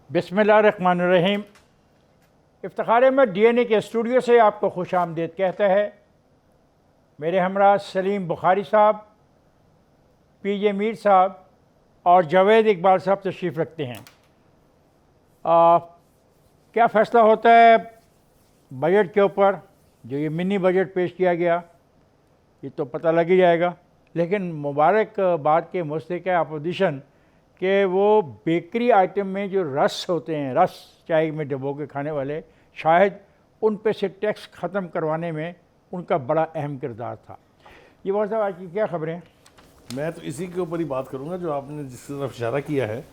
बिस्मिल्लाहिर्रहमानिर्रहीम। इफ्तिखार अहमद DNA के studio से आपको खुश आमदीद कहता है। मेरे हमरा सलीम बुखारी साहब, PJ मीर साहब और जावेद इकबाल साहब तशरीफ़ रखते हैं। क्या फ़ैसला होता है बजट के ऊपर, जो ये मिनी बजट पेश किया गया, ये तो पता लग ही जाएगा। लेकिन मुबारकबाद के मुस्तहिक़ है अपोजिशन कि वो बेकरी आइटम में जो रस होते हैं, रस चाय में डबो के खाने वाले, शायद उन पे से टैक्स ख़त्म करवाने में उनका बड़ा अहम किरदार था। ये बहुत साहब आज की क्या खबरें हैं? मैं तो इसी के ऊपर ही बात करूंगा जो आपने जिस तरफ इशारा किया है।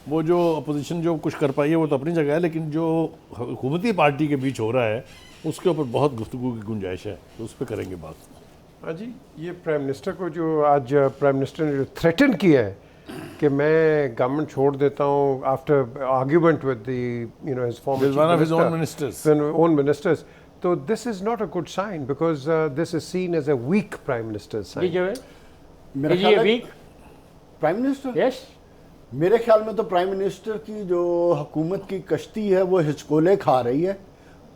वो जो अपोजिशन जो कुछ कर पाई है वो तो अपनी जगह है, लेकिन जो हुकूमती पार्टी के बीच हो रहा है उसके ऊपर बहुत गुफ्तगू की गुंजाइश है, तो उस पर करेंगे बात। हाँ जी, ये प्राइम मिनिस्टर को जो आज प्राइम मिनिस्टर ने जो थ्रेटन किया है कि मैं गवर्नमेंट छोड़ देता हूँ after argument with the his former own ministers, तो this is not a good sign because this is seen as a weak prime minister sign. मेरा ख्याल वीक प्राइम मिनिस्टर, यस, मेरे ख्याल में तो प्राइम मिनिस्टर की जो हुकूमत की कश्ती है वो हिचकोले खा रही है,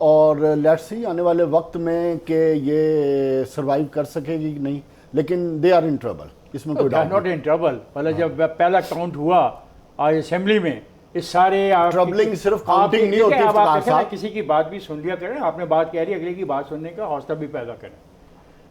और लेट्स सी आने वाले वक्त में कि ये सरवाइव कर सकेगी कि नहीं, लेकिन दे आर इन ट्रबल, इसमें कोई डाउट नॉट इन ट्रबल। पहले जब पहला काउंट हुआ आज असेंबली में, इस सारे ट्रबलिंग सिर्फ काउंटिंग नहीं होती। अब आप किसी की बात भी सुन लिया करें, आपने बात कह रही, अगले की बात सुनने का हौसला भी पैदा करें।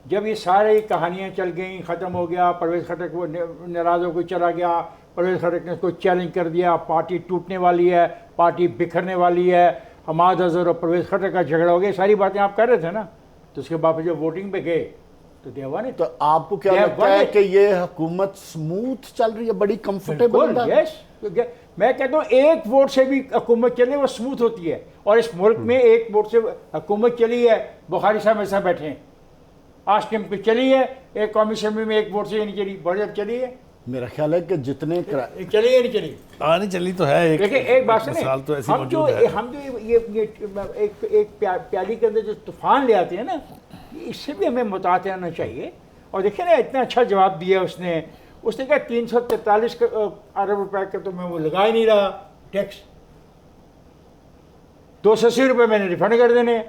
जब ये सारी कहानियाँ चल गई, ख़त्म हो गया, परवेज़ खटक वो नाराज़ होकर चला गया, परवेज़ खटक ने उसको चैलेंज कर दिया, पार्टी टूटने वाली है, पार्टी बिखरने वाली है, हमाद अजहर और परवेज़ खटक का झगड़ा हो गया, सारी बातें आप कर रहे थे ना। तो उसके बाद जब वोटिंग पे गए तो देवा ने, तो आपको क्या लगता है कि ये हुकूमत स्मूथ चल रही है, बड़ी कंफर्टेबल? यस, मैं कहता हूँ एक वोट से भी हुकूमत चले वो स्मूथ होती है, और इस मुल्क में एक वोट से हुकूमत चली है। बुखारी साहब ऐसा बैठे हैं, आज टीम पे चली है, एक कौमी असेंबली में एक वोट से नहीं चली, बजट चली है। मेरा ख्याल है कि जितने चली है नहीं चली, नहीं चली तो है। एक बात सुने, मिसाल तो ऐसी हम जो मौजूद है। एक प्याली के अंदर जो तूफान ले आते हैं ना, इससे भी हमें मुतात रहना चाहिए। और देखिए ना, इतना अच्छा जवाब दिया उसने कहा 343 अरब रुपए का तो मैं वो लगा ही नहीं रहा टैक्स, 280 रुपये मैंने रिफंड कर देने।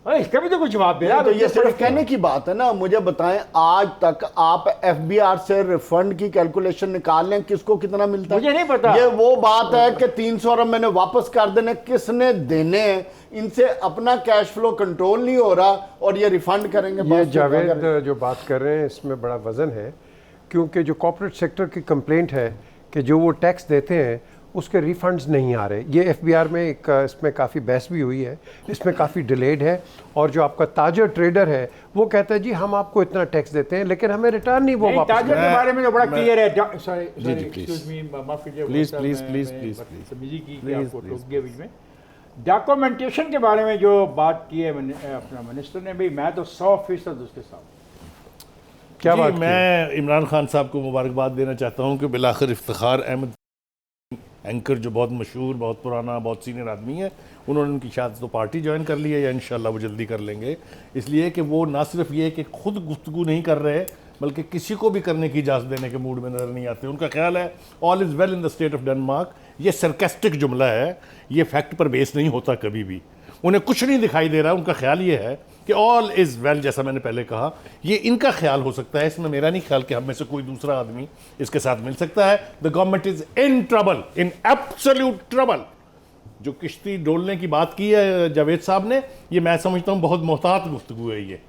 इसका भी तो कुछ जवाब दे रहा। तो ये सिर्फ कहने की बात है ना। मुझे बताएं, आज तक आप FBR से रिफंड की कैलकुलेशन निकाल लें, किसको कितना मिलता है? मुझे नहीं पता। ये वो बात है कि 300 अरब मैंने वापस कर देने, किसने देने हैं? इनसे अपना कैश फ्लो कंट्रोल नहीं हो रहा और ये रिफंड करेंगे। ये जावेद जो बात कर रहे हैं इसमें बड़ा वजन है, क्योंकि जो कॉर्पोरेट सेक्टर की कंप्लेंट है कि जो वो टैक्स देते हैं उसके रिफंड्स नहीं आ रहे। ये FBR में इसमें काफ़ी बहस भी हुई है, इसमें काफ़ी डिलेड है। और जो आपका ताजर ट्रेडर है वो कहता है जी हम आपको इतना टैक्स देते हैं लेकिन हमें रिटर्न नहीं वो वापस। ताजर के बारे में तो बड़ा क्लियर है। डॉक्यूमेंटेशन के बारे में जो बात की है अपना मिनिस्टर ने भी, मैं तो 100% उसके साथ। क्या बात? मैं इमरान खान साहब को मुबारकबाद देना चाहता हूँ कि बिलाखिर इफ्तिखार अहमद एंकर जो बहुत मशहूर, बहुत पुराना, बहुत सीनियर आदमी है, उन्होंने उनकी शायद तो पार्टी ज्वाइन कर ली है या इंशाल्लाह वो जल्दी कर लेंगे। इसलिए कि वो ना सिर्फ ये कि खुद गुफ्तगू नहीं कर रहे बल्कि किसी को भी करने की इजाज़त देने के मूड में नजर नहीं आते। उनका ख्याल है all is well in the state of Denmark. ये सरकास्टिक जुमला है, ये फैक्ट पर बेस नहीं होता कभी भी। उन्हें कुछ नहीं दिखाई दे रहा, उनका ख्याल ये है कि ऑल इज़ वेल। जैसा मैंने पहले कहा, ये इनका ख्याल हो सकता है, इसमें मेरा नहीं ख्याल कि हम में से कोई दूसरा आदमी इसके साथ मिल सकता है। The government is in trouble, in absolute trouble. जो किश्ती डोलने की बात की है जावेद साहब ने, ये मैं समझता हूँ बहुत मोहतात गुफ्तगू है। ये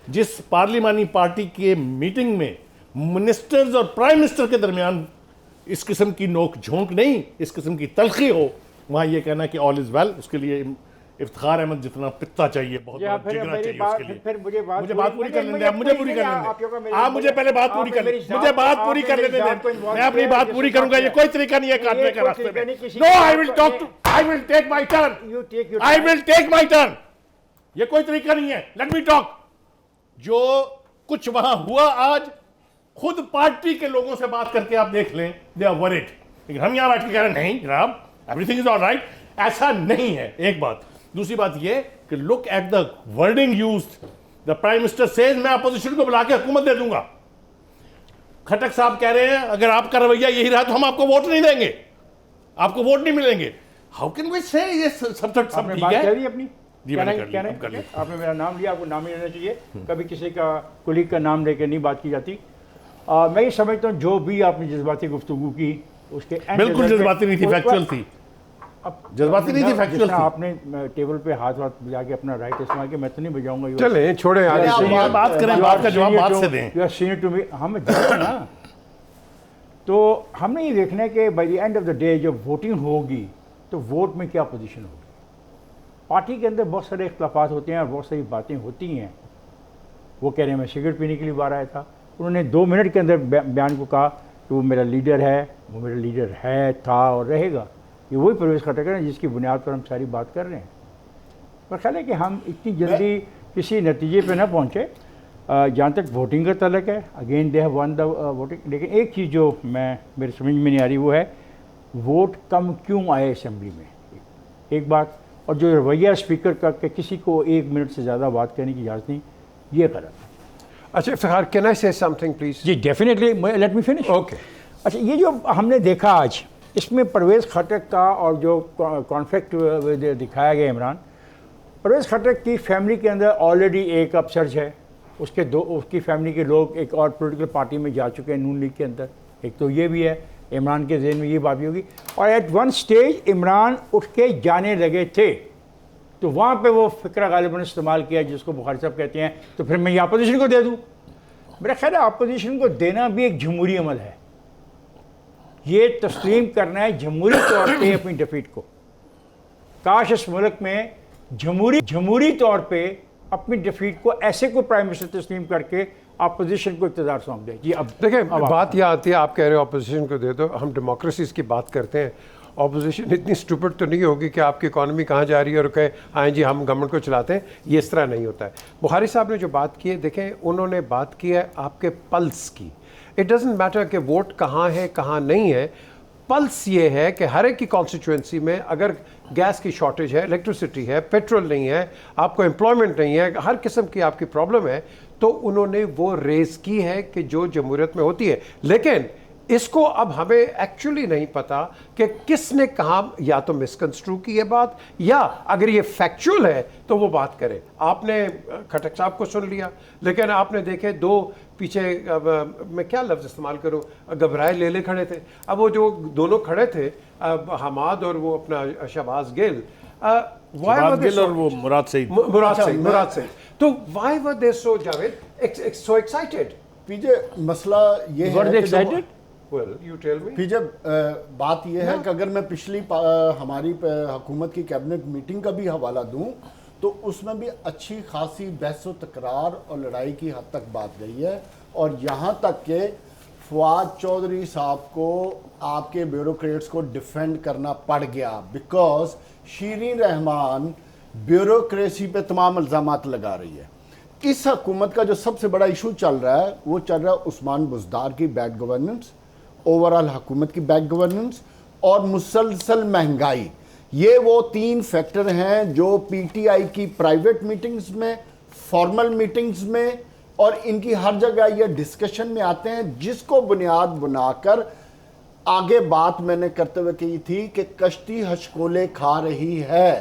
जिस पार्लिमानी पार्टी के मीटिंग में मिनिस्टर्स और प्राइम मिनिस्टर के दरमियान इस किस्म की नोक झोंक नहीं, इस किस्म की तलखी हो, वहाँ ये कहना कि ऑल इज़ वेल, उसके लिए इफ्तिखार अहमद जितना पित्ता चाहिए, बहुत जिगरा चाहिए उसके लिए। फिर मुझे बात पूरी कर लेने दें, मुझे पूरी कर लेने दें। आप मुझे पहले बात पूरी कर लें, मुझे बात पूरी कर लेने दें, मैं अपनी बात पूरी करूंगा। ये कोई तरीका नहीं है काटने का रास्ते में। No, I will talk to, I will take my turn, I will take my turn. ये कोई तरीका नहीं है, लेट मी टॉक। जो कुछ वहां हुआ आज, खुद पार्टी के लोगों से बात करके आप देख लें, दे आर वरीड। लेकिन हम यहां बैठ के कह रहे हैं नहीं जनाब, एवरीथिंग इज ऑलराइट, ऐसा नहीं है। एक बात। दूसरी बात यह कि look at the wording used. The prime minister says मैं अपोजिशन को बुला के हुकूमत दे दूंगा। खटक साहब कह रहे हैं अगर आपका रवैया यही रहा तो हम आपको वोट नहीं देंगे। आपको वोट नहीं मिलेंगे। हाउ कैन वी से ये सब आपने ठीक बात है? कह दी अपनी, जी, मैंने कर ली, अब कर ली। आपने मेरा नाम लिया, आपको नाम ही लेना चाहिए, कभी किसी का कुलीग का नाम लेके नहीं बात की जाती। मैं ये समझता हूँ जो भी आपने जज्बाती गुफ्तगू की उसके end बिल्कुल result पे- जज्बाती नहीं थी, उस फैक्चुअल वक्त- थी। अब जज्बाती नहीं थी, जिस factual तरह थी। आपने टेबल पे हाथ बजा के अपना राइट इस्तेमाल किया, मैं तो नहीं बजाऊंगा। चलें छोड़ें You are आगे आप से। senior- बात करें, you बात are का जवाब senior बात to- से दें। you are senior to me, हम जानते ना। तो हमने ये देखना है कि by the end of the day जब वोटिंग होगी तो वोट में क्या पोजीशन होगी। पार्टी के अंदर बहुत सारे इख्तलाफात होते हैं और बहुत सारी बातें होती हैं। वो कह रहे हैं मैं सिगरेट पीने के लिए बाहर आया था, उन्होंने 2 मिनट के अंदर बयान को कहा कि वो मेरा लीडर है, वो मेरा लीडर है, था और रहेगा। ये वही परवेज़ खटक है जिसकी बुनियाद पर हम सारी बात कर रहे हैं। पर ख्याल है कि हम इतनी जल्दी किसी नतीजे पे ना पहुँचे। जहाँ तक वोटिंग का तल्लक है, again they have one the voting. लेकिन एक चीज़ जो मेरे समझ में नहीं आ रही वो है वोट कम क्यों आए असेंबली में, एक बात। और जो रवैया स्पीकर का कि किसी को 1 मिनट से ज़्यादा बात करने की इजाज़त नहीं, ये गलत है। अच्छा Iftikhar, can I say something please? जी definitely, let me finish. Okay. अच्छा, ये जो हमने देखा आज, इसमें परवेज़ खटक का और जो कॉन्फ्लिक्ट दिखाया गया इमरान, परवेज़ खटक की फैमिली के अंदर ऑलरेडी एक अपसर्ज है, उसकी फैमिली के लोग एक और पॉलिटिकल पार्टी में जा चुके हैं, नून लीग के अंदर। एक तो ये भी है, इमरान के जहन में ये बात भी होगी। और एट वन स्टेज इमरान उठ के जाने लगे थे, तो वहाँ पे वो फ़िक्रा गालिबन इस्तेमाल किया जिसको बुखारी साहब कहते हैं, तो फिर मैं ये अपोजिशन को दे दूँ। मेरा ख्याल है अपोजिशन को देना भी एक जमहूरी अमल है। ये तस्लीम करना है जमहूरी तौर पे अपनी डिफीट को। काश इस मुल्क में जमहूरी तौर पे अपनी डिफीट को ऐसे कोई प्राइम मिनिस्टर तस्लीम करके अपोजिशन को इक़्तिदार सौंप दे। जी अब देखिए अब आप- बात यह आती है, आप कह रहे हो अपोजिशन को दे दो, हम डेमोक्रेसीज की बात करते हैं। ऑपोजिशन इतनी स्टूपिड तो नहीं होगी कि आपकी इकॉनमी कहाँ जा रही है और कहे हाँ जी हम गवर्नमेंट को चलाते हैं, ये इस तरह नहीं होता है। बुखारी साहब ने जो बात की है, देखें उन्होंने बात की है आपके पल्स की। इट डजेंट मैटर कि वोट कहाँ है कहाँ नहीं है, पल्स ये है कि हर एक की कॉन्स्टिट्यूंसी में अगर गैस की शॉर्टेज है, इलेक्ट्रिसिटी है, पेट्रोल नहीं है, आपको एम्प्लॉयमेंट नहीं है, हर किस्म की आपकी प्रॉब्लम है, तो उन्होंने वो रेज की है कि जो जमहूरियत में होती है। लेकिन इसको अब हमें एक्चुअली नहीं पता कि किसने कहा, या तो मिसकंस्ट्रू की ये बात, या अगर ये फैक्चुअल है तो वो बात करे। आपने खटक साहब को सुन लिया, लेकिन आपने देखे दो पीछे, मैं क्या लफ्ज़ इस्तेमाल करूं, घबराए लेले खड़े थे। अब वो जो दोनों खड़े थे, हमाद और वो अपना शहबाज गिल, शहबाज गिल और वो मुराद सईद। मुराद सिंह, तो why were they so Javed so excited? PJ मसला ये Were है they कि जब- excited? Well you tell me. फिर जब बात यह है कि अगर मैं पिछली हमारी हुकूमत की कैबिनेट मीटिंग का भी हवाला दूं तो उसमें भी अच्छी खासी बहस व तकरार और लड़ाई की हद तक बात गई है। और यहाँ तक कि फवाद चौधरी साहब को आपके ब्यूरोक्रेट्स को डिफेंड करना पड़ गया, बिकॉज शीरीन रहमान ब्यूरोक्रेसी पे तमाम इल्ज़ामात लगा रही है। इस हुकूमत का जो सबसे बड़ा इशू चल रहा है वो चल रहा है उस्मान बुज़दार की बैड गवर्नेंस, ओवरऑल हुकूमत की बैड गवर्नेंस और मुसलसल महंगाई। ये वो 3 फैक्टर हैं जो पीटीआई की प्राइवेट मीटिंग्स में, फॉर्मल मीटिंग्स में और इनकी हर जगह ये डिस्कशन में आते हैं, जिसको बुनियाद बनाकर आगे बात मैंने करते हुए कही थी कि कश्ती हशकोले खा रही है।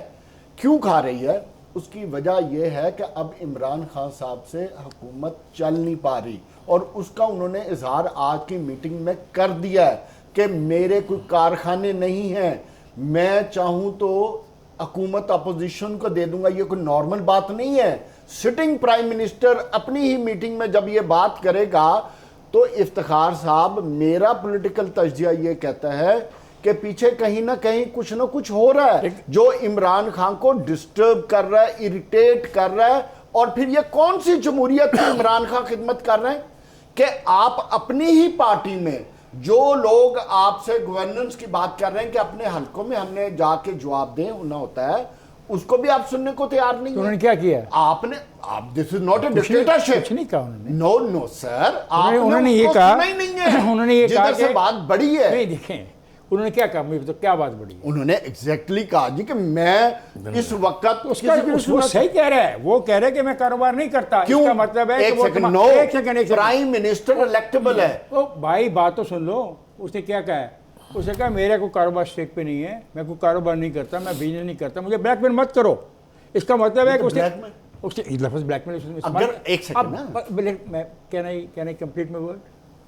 क्यों खा रही है? उसकी वजह यह है कि अब इमरान खान साहब से हुकूमत चल नहीं पा रही, और उसका उन्होंने इजहार आज की मीटिंग में कर दिया है कि मेरे कोई कारखाने नहीं हैं, मैं चाहूं तो हुकूमत अपोजिशन को दे दूंगा। ये कोई नॉर्मल बात नहीं है। सिटिंग प्राइम मिनिस्टर अपनी ही मीटिंग में जब ये बात करेगा तो इफ्तिखार साहब, मेरा पॉलिटिकल तज्जिया ये कहता है कि पीछे कहीं ना कुछ हो रहा है जो इमरान खान को डिस्टर्ब कर रहा है, इरिटेट कर रहा है। और फिर ये कौन सी जमहूरियत की इमरान खान खिदमत कर रहे हैं कि आप अपनी ही पार्टी में जो लोग आपसे गवर्नेंस की बात कर रहे हैं कि अपने हलकों में हमने जाके जवाब दें होना होता है, उसको भी आप सुनने को तैयार नहीं तो है। उन्होंने क्या किया? आप this is not a dictatorship. कुछ नहीं कहा उन्होंने। नो नो सर, आपने उन्होंने ये उसको कहा, सुना ही नहीं है। उन्होंने ये कहा जिधर से कि- बात बड़ी है, नहीं देखें उन्होंने क्या कहा, मुझे तो क्या बात बड़ी है? उन्होंने एग्जैक्टली कहा जी कि मैं इस वक्त वो सही कह रहा है, वो कह रहे हैं कि मैं कारोबार नहीं करता। क्यों? इसका मतलब है कि एक वो सेकंड, तमा- नो, एक सेकंड प्राइम मिनिस्टर इलेक्टेबल है। ओ भाई बात तो सुन लो, उसने क्या कहा है? उसने कहा मेरा कोई कारोबार स्टेक पे नहीं है, मैं कोई कारोबार नहीं करता, मैं बिजनेस नहीं करता, मुझे ब्लैकमेल मत करो। इसका मतलब है कि उसने लफ्ज़ ब्लैकमेल अगर एक सेकंड ना, can I complete my word,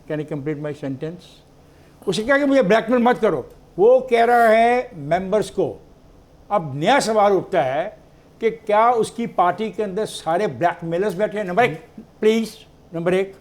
can I complete my sentence. उसने कहा कि मुझे ब्लैकमेल मत करो। वो कह रहा है मेंबर्स को। अब नया सवाल उठता है कि क्या उसकी पार्टी के अंदर सारे ब्लैकमेलर्स बैठे हैं? नंबर एक प्लीज, नंबर एक।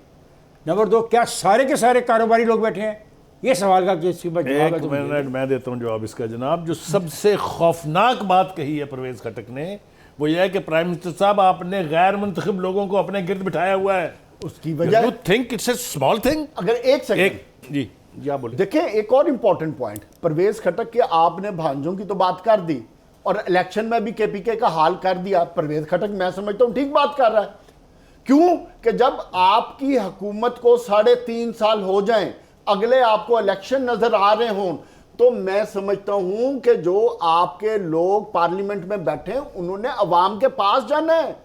नंबर दो, क्या सारे के सारे कारोबारी लोग बैठे हैं? ये सवाल का जवाब है एक मिनट मैं देता हूं जवाब इसका जनाब। जो सबसे खौफनाक बात कही है परवेज खटक ने, वो ये है कि प्राइम मिनिस्टर साहब आपने गैर मुंतखब लोगों को अपने गिर्द बिठाया हुआ है। उसकी वजह you think it's a small thing? अगर एक सेकंड जी जी आप बोलिए। देखिए, एक और इंपॉर्टेंट पॉइंट, परवेज खटक के आपने भांजों की तो बात कर दी और इलेक्शन में भी केपीके का हाल कर दिया। परवेज खटक मैं समझता हूं ठीक बात कर रहा है। क्यों कि जब आपकी हुकूमत को 3.5 साल हो जाएं, अगले आपको इलेक्शन नजर आ रहे हों, तो मैं समझता हूं कि जो आपके लोग पार्लियामेंट में बैठे हैं उन्होंने अवाम के पास जाना है।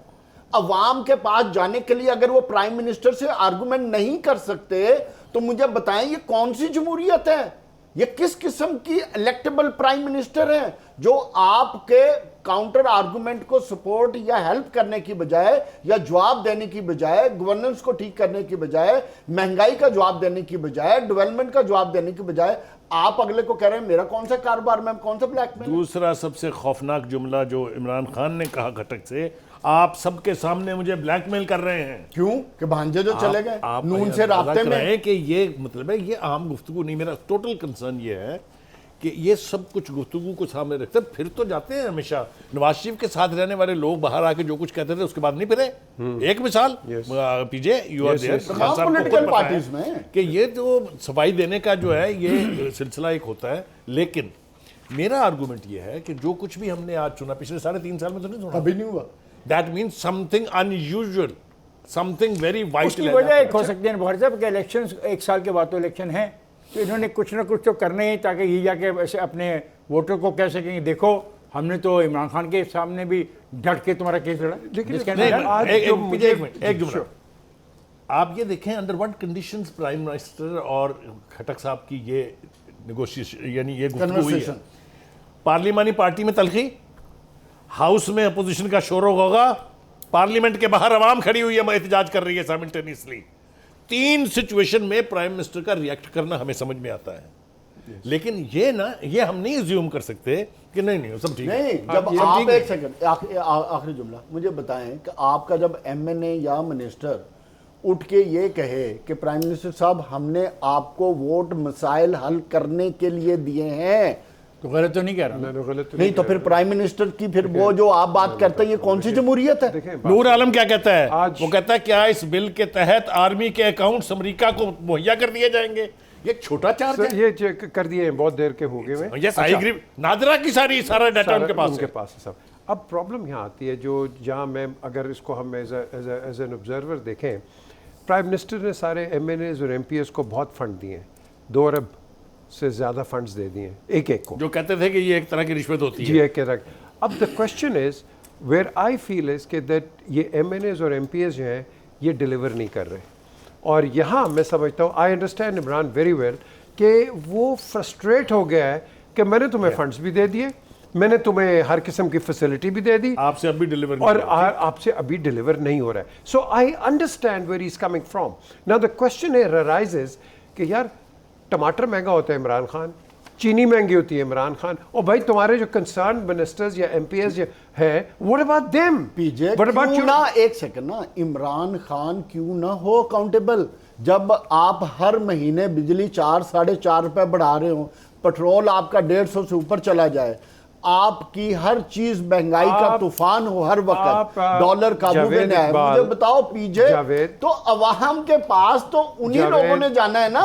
अवाम के पास जाने के लिए अगर वो प्राइम मिनिस्टर से आर्गुमेंट नहीं कर सकते तो मुझे बताएं ये कौन सी जमहूरियत है? ये किस किस्म की इलेक्टेबल प्राइम मिनिस्टर है जो आपके काउंटर आर्गुमेंट को सपोर्ट या हेल्प करने की बजाय या जवाब देने की बजाय, गवर्नेंस को ठीक करने की बजाय, महंगाई का जवाब देने की बजाय, डेवलपमेंट का जवाब देने की बजाय आप अगले को कह रहे हैं मेरा कौन सा कारोबार में कौन सा ब्लैकमेल। दूसरा सबसे खौफनाक जुमला जो इमरान खान ने कहा खटक से, आप सबके सामने मुझे ब्लैकमेल कर रहे हैं। क्यों कि भांजे जो चले गए आप नून से रास्ते में है कि ये मतलब है ये आम गुफ्तगू नहीं। मेरा टोटल कंसर्न ये है कि ये सब कुछ गुफ्तगू को सामने रखते फिर तो जाते हैं हमेशा। नवाज शरीफ के साथ रहने वाले लोग बाहर आके जो कुछ कहते थे उसके बाद नहीं फिरे। एक मिसाल PJ you are there political parties में कि ये जो सफाई देने का जो है ये सिलसिला एक होता है। लेकिन मेरा आर्गूमेंट ये है कि जो कुछ भी हमने आज सुना पिछले 3.5 साल में तो नहीं सुना, अभी नहीं हुआ। That means something unusual, something very vital. उसकी वजह एक हो सकती है भर साहब कि इलेक्शन 1 साल के बाद तो इलेक्शन है, तो इन्होंने कुछ ना कुछ तो करना ही, ताकि ये जाके वैसे अपने वोटर को कह सकेंगे देखो हमने तो इमरान खान के सामने भी डट के तुम्हारा केस लड़ा। एक जुमला आप ये देखें under what conditions prime minister और खटक साहब की ये नेगोशिएशन यानी ये गुफ्तगू हुई है। पार्लिमानी पार्टी में तलखी, हाउस में अपोजिशन का शोर होगा, पार्लियामेंट के बाहर आवाम खड़ी हुई है एहतजाज कर रही है साइमल्टेनियसली। 3 सिचुएशन में प्राइम मिनिस्टर का रिएक्ट करना हमें समझ में आता है। लेकिन ये हम नहीं अज्यूम कर सकते कि नहीं सब ठीक है। नहीं, जब आप एक सेकंड आखिरी जुमला मुझे बताएं कि आपका जब एमएनए या मिनिस्टर उठ के ये कहे कि प्राइम मिनिस्टर साहब हमने आपको वोट मसाइल हल करने के लिए दिए हैं, तो गलत तो नहीं कह रहा। नहीं तो फिर प्राइम मिनिस्टर की फिर वो जो आप बात करते हैं ये कौन सी जमहूरियत है? नूर आलम क्या कहता है? वो कहता है क्या इस बिल के तहत आर्मी के अकाउंट्स अमेरिका को मुहैया कर दिए जाएंगे? ये छोटा चार्ज है। ये कर दिए हैं, बहुत देर के हो गए हैं। Yes I agree. नादरा की सारा डाटा उनके पास है सब। अब प्रॉब्लम यहाँ आती है जो जहाँ मैं अगर इसको हम एज एन ऑब्जर्वर देखें, प्राइम मिनिस्टर ने सारे एमएनएज और एमपीएस को बहुत फंड दिए हैं, 2 अरब से ज़्यादा फंड्स दे दिए एक को, जो कहते थे कि ये एक तरह की रिश्वत होती है। जी एक तरह। अब the question is where I feel is कि दैट ये एमएनएज और एमपीएस जो हैं ये डिलीवर नहीं कर रहे। और यहाँ मैं समझता हूँ, I understand Imran very well कि वो फ्रस्ट्रेट हो गया है कि मैंने तुम्हें फंड्स भी दे दिए, मैंने तुम्हें हर किस्म की फैसिलिटी भी दे दी, आपसे अभी डिलीवर और आपसे अभी डिलीवर नहीं हो रहा है। So I understand where he is coming from. Now the question here arises कि यार टमाटर महंगा होता है इमरान खान, चीनी महंगी होती है इमरान खान, और भाई तुम्हारे जो कंसर्न मिनिस्टर्स या एमपीएस है व्हाट अबाउट देम? पीजे क्यों ना एक सेकंड ना इमरान खान क्यों ना हो अकाउंटेबल? जब आप हर महीने बिजली 4-4.5 रुपए बढ़ा रहे हो, पेट्रोल आपका 150 से ऊपर चला जाए, आपकी हर चीज महंगाई का तूफान हो हर वक्त, डॉलर काबू में नहीं आए, मुझे बताओ पीजे तो अवाम के पास तो उन्हीं लोगों ने जाना है ना।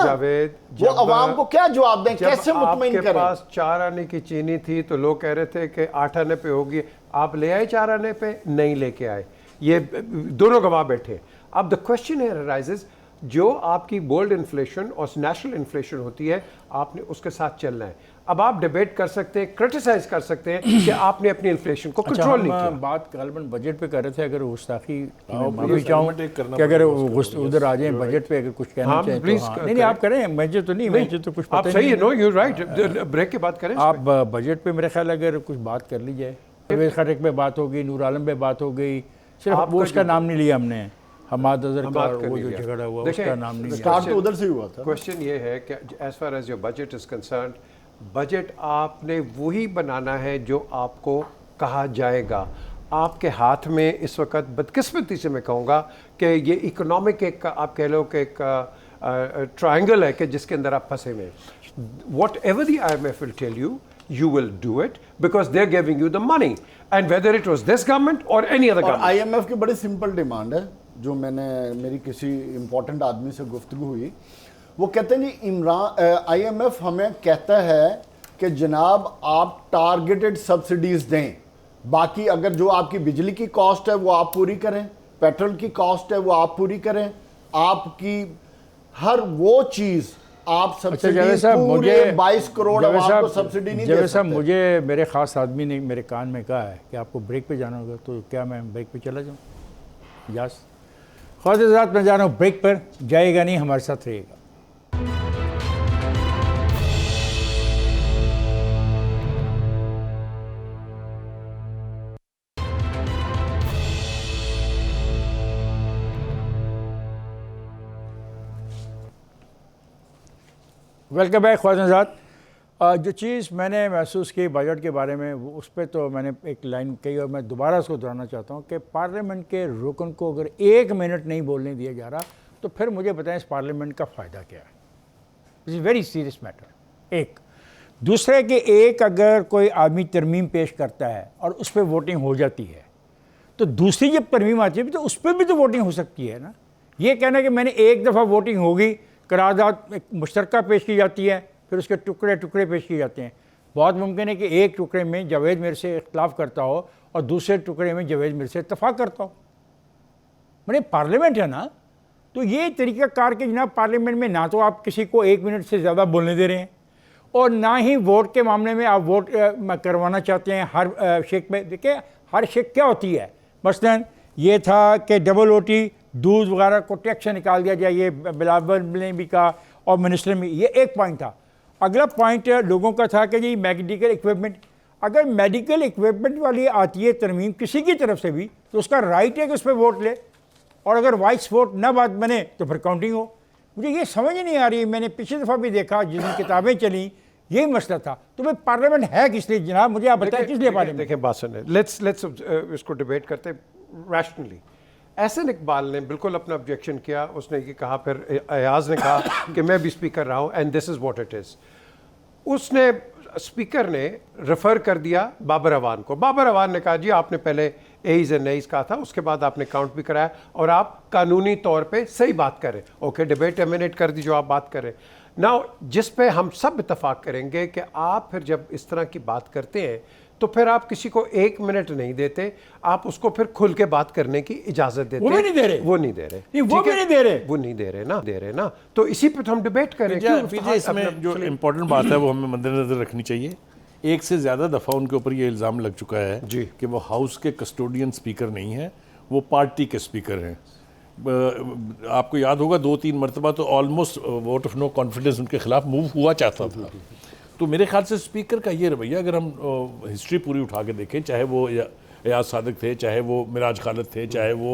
वो अवाम को क्या जवाब दें, कैसे मुतमईन करें? आपके पास 4 आने की चीनी थी तो लोग कह रहे थे कि 8 आने पे होगी, आप ले आए 4 आने पे? नहीं लेके आए, ये दोनों गवाह बैठे। अब द क्वेश्चन हियर अराइजेस जो आपकी वर्ल्ड इन्फ्लेशन और नेशनल इन्फ्लेशन होती है, आपने उसके साथ चलना है। अब आप डिबेट कर सकते हैं, क्रिटिसाइज कर सकते हैं कि आपने अपनी इन्फ्लेशन को कंट्रोल नहीं किया। बात गालबन बजट पे कर रहे थे, अगर गुस्ताखी हाँ, माफी please, चाहूँ comment करना कि अगर पड़ेगा उधर आ जाए बजट पे अगर कुछ कहना हाँ, चाहें please, तो हाँ। करें। नहीं आप करें, मुझे तो नहीं, मुझे तो कुछ आप पता सही नहीं है, नो यू राइट, ब्रेक के बाद करें। आप बजट पे मेरे ख्याल अगर कुछ बात कर ली जाए, परवेज खटक पे बात हो गई, नूर आलम पे बात हो गई, सिर्फ आपका वो उसका जो- नाम नहीं लिया हमने, हमाद अजहर का हमाद का वो नहीं जो लिया। झगड़ा हुआ देखिए, उसका नाम नहीं लिया। स्टार्ट तो उधर से ही हुआ था। क्वेश्चन ये है कि as far as your budget is concern, budget आपने वही बनाना है जो आपको कहा जाएगा। आपके हाथ में इस वक्त बदकिस्मती से मैं कहूँगा कि ये इकोनॉमिक एक आप कह लो कि एक ट्रायंगल है कि जिसके अंदर आप फंसे हुए। Whatever the IMF will tell you, you will do it because they're giving you the money, and whether it was this government or any other और government. IMF की बड़ी सिंपल डिमांड है, जो मेरी किसी इंपॉर्टेंट आदमी से गुफ्तगू हुई, वो कहते हैं जी IMF हमें कहता है कि जनाब आप टारगेटेड सब्सिडीज दें, बाकी अगर जो आपकी बिजली की कॉस्ट है वो आप पूरी करें, पेट्रोल की कॉस्ट है वो आप पूरी करें, आपकी हर वो चीज़ आप सब्सिडी जावेद साहब, पूरे मुझे 22 करोड़ जावेद आपको साहब, सब्सिडी नहीं दे जावेद साहब, सकते। मुझे मेरे ख़ास आदमी ने मेरे कान में कहा है कि आपको ब्रेक पे जाना होगा, तो क्या मैं ब्रेक पे चला जाऊँ? यस ख्वाजा साहब, मैं जा रहा हूँ ब्रेक पर, जाएगा नहीं, हमारे साथ रहेगा। Welcome back Khwajazad. जो चीज़ मैंने महसूस की बजट के बारे में, वो उस पर तो मैंने एक लाइन कही और मैं दोबारा उसको दोहराना चाहता हूँ कि पार्लियामेंट के रुकन को अगर 1 मिनट नहीं बोलने दिया जा रहा तो फिर मुझे बताएं इस पार्लियामेंट का फ़ायदा क्या है। It's is very serious matter. एक दूसरे के एक अगर कोई आदमी तरमीम पेश करता है और उस पर वोटिंग हो जाती है, तो दूसरी जब तरमीम आती है तो उस पर भी तो वोटिंग हो सकती है ना। ये कहना कि मैंने एक दफ़ा वोटिंग होगी, करारदाद एक मुश्तरका पेश की जाती है, फिर उसके टुकड़े टुकड़े पेश किए जाते हैं। बहुत मुमकिन है कि एक टुकड़े में जावेद मेरे से इख्तलाफ करता हो और दूसरे टुकड़े में जावेद मेरे से इत्तफाक करता हो। मैंने पार्लियामेंट है ना, तो ये तरीक़ाकार के जनाब पार्लियामेंट में ना तो आप किसी को 1 मिनट से ज़्यादा बोलने दे रहे हैं और ना ही वोट के मामले में आप वोट करवाना चाहते हैं हर शेक में। देखिए हर शेक क्या होती है, मसलन ये था कि डबल OT दूध वगैरह को टैक्स से निकाल दिया जाए, ये बिलावल ने भी कहा और मिनिस्टर में, ये एक पॉइंट था। अगला पॉइंट लोगों का था कि जी मेडिकल इक्विपमेंट, अगर मेडिकल इक्विपमेंट वाली आती है तरमीम किसी की तरफ से भी तो उसका राइट है कि उस पर वोट ले, और अगर वाइस वोट ना बात बने तो फिर काउंटिंग हो। मुझे ये समझ नहीं आ रही, मैंने पिछली दफ़ा भी देखा जिस दिन किताबें चली यही मसला था। तो भाई पार्लियामेंट है किस लिए जनाब, मुझे आप बताएं किस लिए पार्लियामेंट? देखिए बात सुने, लेट्स इसको डिबेट करते रैशनली। एहसन इकबाल ने बिल्कुल अपना ऑब्जेक्शन किया, उसने ये कहा, फिर अयाज ने कहा कि मैं भी स्पीकर रहा हूँ and this is what it is. उसने स्पीकर ने रेफ़र कर दिया बाबर अवान को। बाबर अवान ने कहा जी आपने पहले एज एंड नईज कहा था, उसके बाद आपने काउंट भी कराया और आप कानूनी तौर पे सही बात करें। ओके, डिबेट एमिनेट कर दी जो आप बात करें ना, जिस पे हम सब इतफाक़ करेंगे कि आप फिर जब इस तरह की बात करते हैं तो फिर आप किसी को 1 मिनट नहीं देते, आप उसको फिर खुल के बात करने की इजाजत देते। वो भी नहीं दे रहे, वो नहीं दे रहे, नहीं, वो ठीक भी है? नहीं दे रहे, वो नहीं दे रहे ना, तो इसी पे तो हम डिबेट करें। क्यों इसमें जो इम्पोर्टेंट बात है वो हमें मद्देनजर रखनी चाहिए। एक से ज़्यादा दफ़ा उनके ऊपर ये इल्ज़ाम लग चुका है जी कि वो हाउस के कस्टोडियन स्पीकर नहीं हैं, वो पार्टी के स्पीकर हैं। आपको याद होगा 2-3 मरतबा तो almost vote of no confidence उनके खिलाफ मूव हुआ चाहता था। तो मेरे ख्याल से स्पीकर का ये रवैया, अगर हम हिस्ट्री पूरी उठा के देखें, चाहे वो एयाज सादिक थे, चाहे वो मिराज खालिद थे, चाहे वो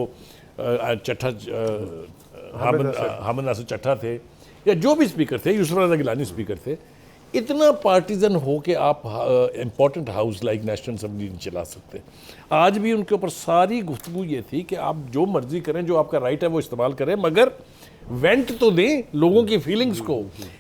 चट्ठा हामिद नासिर चट्ठा थे, या जो भी स्पीकर थे, यूसुफ रज़ा गिलानी स्पीकर थे, इतना पार्टीजन हो के आप important house like national assembly नहीं चला सकते। आज भी उनके ऊपर सारी गुफ्तगू ये थी कि आप जो मर्जी करें, जो आपका राइट है वो इस्तेमाल करें, मगर वेंट तो दें लोगों की फीलिंग्स को।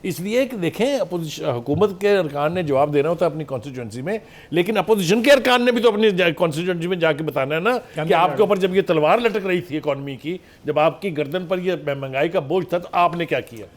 इसलिए कि देखें अपोजिशन हुकूमत के अरकान ने जवाब देना होता है अपनी कॉन्स्टिट्यूंसी में, लेकिन अपोजिशन के अरकान ने भी तो अपनी कॉन्स्टिट्यूंसी में जाके बताना है ना कि आपके ऊपर जब ये तलवार लटक रही थी इकॉनमी की, जब आपकी गर्दन पर ये महंगाई का बोझ था, तो आपने क्या किया।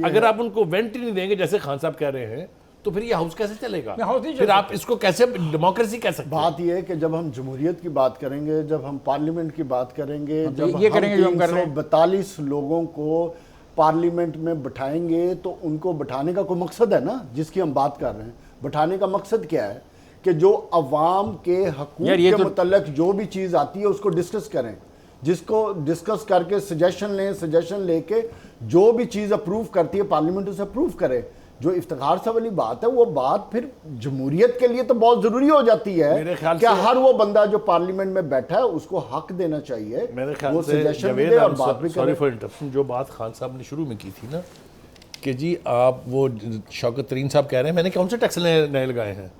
अगर आप उनको वेंट ही नहीं देंगे जैसे खान साहब कह रहे हैं, तो फिर ये हाउस कैसे चलेगा, फिर आप इसको कैसे डेमोक्रेसी कह सकते हैं। बात यह है कि जब हम जमहूरियत की बात करेंगे, जब हम पार्लियामेंट की बात करेंगे, जब ये करेंगे जो हम कर रहे हैं। 342 लोगों को पार्लियामेंट में बिठाएंगे तो उनको बिठाने का कोई मकसद है ना, जिसकी हम बात कर रहे हैं। बिठाने का मकसद क्या है कि जो अवाम के हकूक़ यार ये के तो- मुतल्लिक जो भी चीज़ आती है उसको डिस्कस करें, जिसको डिस्कस करके सजेशन लें, सजेशन लेके जो भी चीज़ अप्रूव करती है पार्लियामेंट उसे अप्रूव करे। जो इफ्तिखार साहब वाली बात है वो बात फिर जमहूरियत के लिए तो बहुत ज़रूरी हो जाती है मेरे ख्याल कि से- हर वो बंदा जो पार्लियामेंट में बैठा है उसको हक देना चाहिए, मेरे ख्याल वो से सजेशन जवेद दे और आलम बात साहब, भी सॉरी करे। फॉर इंटरप्शन, जो बात खान साहब ने शुरू में की थी ना कि जी आप वो शौकत तरीन साहब कह रहे हैं मैंने कौन से टैक्स नए लगाए हैं,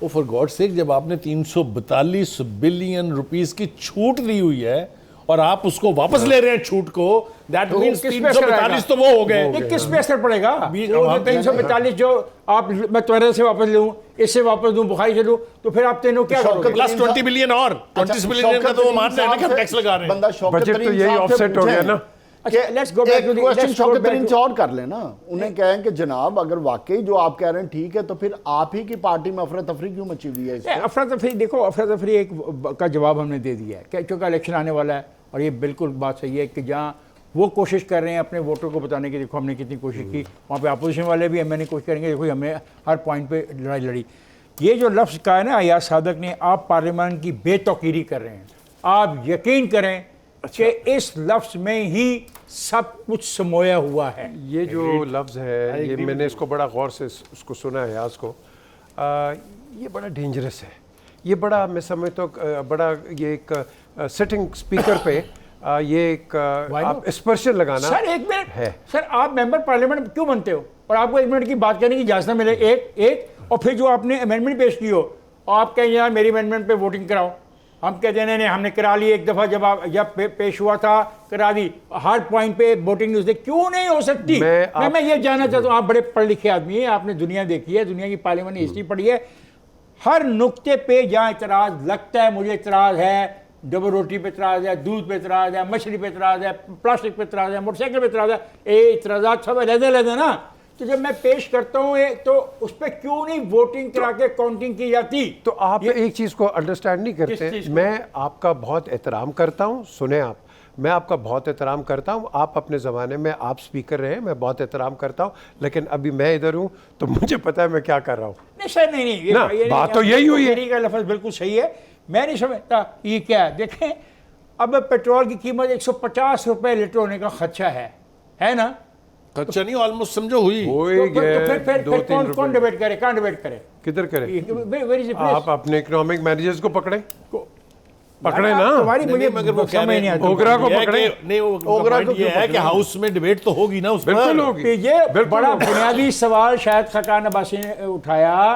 वो फॉर गॉड सेक जब आपने 342 बिलियन रुपीस की छूट दी हुई है और आप उसको वापस ले रहे हैं छूट को, दैट तो मींस किस पे असर 342 आएगा? तो वो हो गए। ये किस पे असर पड़ेगा? बीस- जो हम- 345 जो आप मैं त्वरे से वापस लूँ, इससे वापस दूँ, बुखारी से लूँ, तो फिर आप तीनों क्या शौकत करोगे? प्लस 20 बिलियन और 20 बिलियन का तो वो मान रहे हैं ना कि हम टैक्स लगा रहे हैं। बंदा शौकत बजट तो तरीन यही साहब से ऑफसेट हो गया पूछें ना। अच्छा, let's go back to the- question let's go Shaukat back तरीन to- से और कर लेना, उन्हें कहें कि जनाब अगर वाकई जो आप कह रहे हैं ठीक है तो फिर आप ही की पार्टी में अफरा तफरी क्यों मची हुई है इस पे? अफरा तफरी देखो, अफरा तफरी एक का जवाब हमने दे दिया है कि चूँकि इलेक्शन आने वाला है और ये बिल्कुल बात सही है कि जहाँ वो कोशिश कर रहे हैं अपने वोटर को बताने की, देखो हमने कितनी कोशिश की, वहाँ पे अपोजिशन वाले भी मैंने कोशिश करेंगे, देखो हमने हर पॉइंट पे लड़ाई लड़ी। ये जो लफ्ज़ कहा है ना अयाज सादक ने, आप पार्लियामेंट की बेतौकीरी कर रहे हैं। आप यकीन करें कि इस लफ्ज़ में ही सब कुछ समोया हुआ है। ये जो लफ्ज़ है ये मैंने इसको बड़ा गौर से उसको सुना है आज को, ये बड़ा डेंजरस है। ये बड़ा मैं समझता हूँ बड़ा ये एक सिटिंग स्पीकर पे ये एक आप एक्सप्रेशन लगाना सर एक मिनट है। सर, आप मेंबर पार्लियामेंट क्यों बनते हो और आपको 1 मिनट की बात करने की इजाजत ना मिले? एक और फिर जो आपने अमेंडमेंट पेश की हो और आप कहें यार मेरी अमेंडमेंट पे वोटिंग कराओ, हम कहते हैं नहीं हमने करा ली एक दफ़ा, जब पेश हुआ था करा दी, हर पॉइंट पे वोटिंग न्यूज़ क्यों नहीं हो सकती? मैं ये जानना चाहता हूँ, आप बड़े पढ़े लिखे आदमी हैं, आपने दुनिया देखी है, दुनिया की पार्लियामेंट हिस्ट्री पढ़ी है, हर नुक्ते पे जहाँ इतराज़ लगता है मुझे इतराज़ है, डबल रोटी पे इतराज़ है, दूध पे इतराज़ है, मछली पे इतराज़ है, प्लास्टिक पे इतराज़ है, मोटरसाइकिल पे इतराज़ है, इतराज़ात सब लहदे ना, तो जब मैं पेश करता हूँ तो उस पर क्यों नहीं वोटिंग करा के काउंटिंग की जाती? तो आप एक चीज़ को अंडरस्टैंड नहीं किस करते। चीज़ को? मैं आपका बहुत एहतराम करता हूँ, सुने आप, मैं आपका बहुत एहतराम करता हूँ। आप अपने ज़माने में आप स्पीकर रहे, मैं बहुत एहतराम करता हूँ, लेकिन अभी मैं इधर हूँ तो मुझे पता है मैं क्या कर रहा हूँ। नहीं सर, नहीं ना, ये बात तो यही हुई है। का लफ्ज़ बिल्कुल सही है, मैं नहीं समझता ये क्या है। देखें अब पेट्रोल की कीमत 150 रुपये लीटर होने का खदशा है ना? खर्चा नहीं ऑलमोस्ट समझो हुई। तो फिर कौन डिबेट करे, कहाँ डिबेट करे? किधर करें? Where is the place? आप अपने इकोनॉमिक मैनेजर्स को पकड़े ना। तुम्हारी मुझे मगर वो कह समझ रहे नहीं हैं, आती। ओगरा को ये है पकड़े। कि- नहीं वो ओगरा point को ये क्यों है कि पकड़े? हाउस में डिबेट तो होगी ना उस बिल्कुल पर। होगी। कि ये बिल्कुल बड़ा होगी। बुनियादी सवाल शायद खकान अब्बासी ने उठाया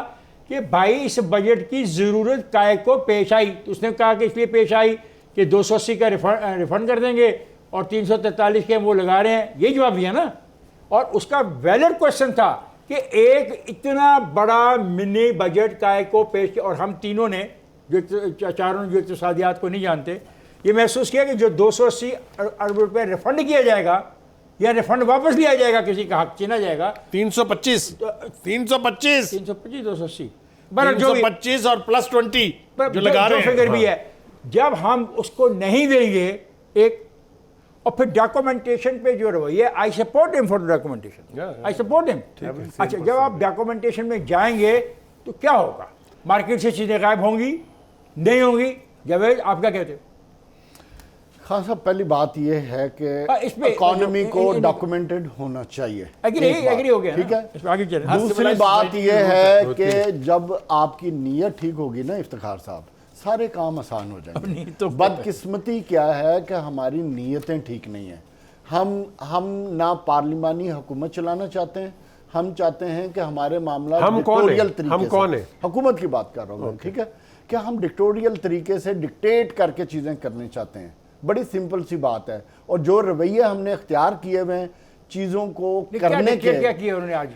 कि भाई इस बजट की ज़रूरत काय को पेश आई, तो उसने कहा कि इसलिए पेश आई कि 280 का रिफंड कर देंगे और 343 के वो लगा रहे हैं, ये जवाब दिया ना। और उसका वैलिड क्वेश्चन था कि एक इतना बड़ा मिनी बजट काय को पेश किया, और हम तीनों ने जो चारों जो इक़्तिसादियात को नहीं जानते, ये महसूस किया कि जो 280 अरब रुपये रिफंड किया जाएगा या रिफंड वापस लिया जाएगा, किसी का हक छीना जाएगा, 325 325 325 280 जो भी 325 और प्लस 20 जो लगा रहे हैं। फिगर भी है, जब हम उसको नहीं देंगे एक, और फिर डॉक्यूमेंटेशन पे जो रवैया, I support him for documentation, I support him. अच्छा, जब आप डॉक्यूमेंटेशन में जाएंगे तो क्या होगा? मार्केट से चीज़ें गायब होंगी, नहीं होंगी? जावेद आप क्या कहते हो? खान साहब पहली बात यह है कि इस पे इकोनॉमी को इन- डॉक्यूमेंटेड होना चाहिए। एग्री हो गया ठीक ना? है। इस पे आगे चलें। दूसरी बात यह है कि जब आपकी नीयत ठीक होगी ना इफ्तिखार साहब, सारे काम आसान हो जाएंगे। तो बदकिस्मती क्या है कि हमारी नीयतें ठीक नहीं हैं। हम ना पार्लिमानी हुकूमत चलाना चाहते हैं, हम चाहते हैं कि हमारे मामला हम कौन हैं? डिक्टोरियल तरीके हम से- कौन हैं? हुकूमत की बात कर रहा हूँ मैं, ठीक है, कि हम डिक्टोरियल तरीके से डिक्टेट करके चीज़ें करनी चाहते हैं। बड़ी सिंपल सी बात है। और जो रवैये हमने इख्तियार किए हुए हैं चीज़ों को करने के, क्या किया उन्होंने आज?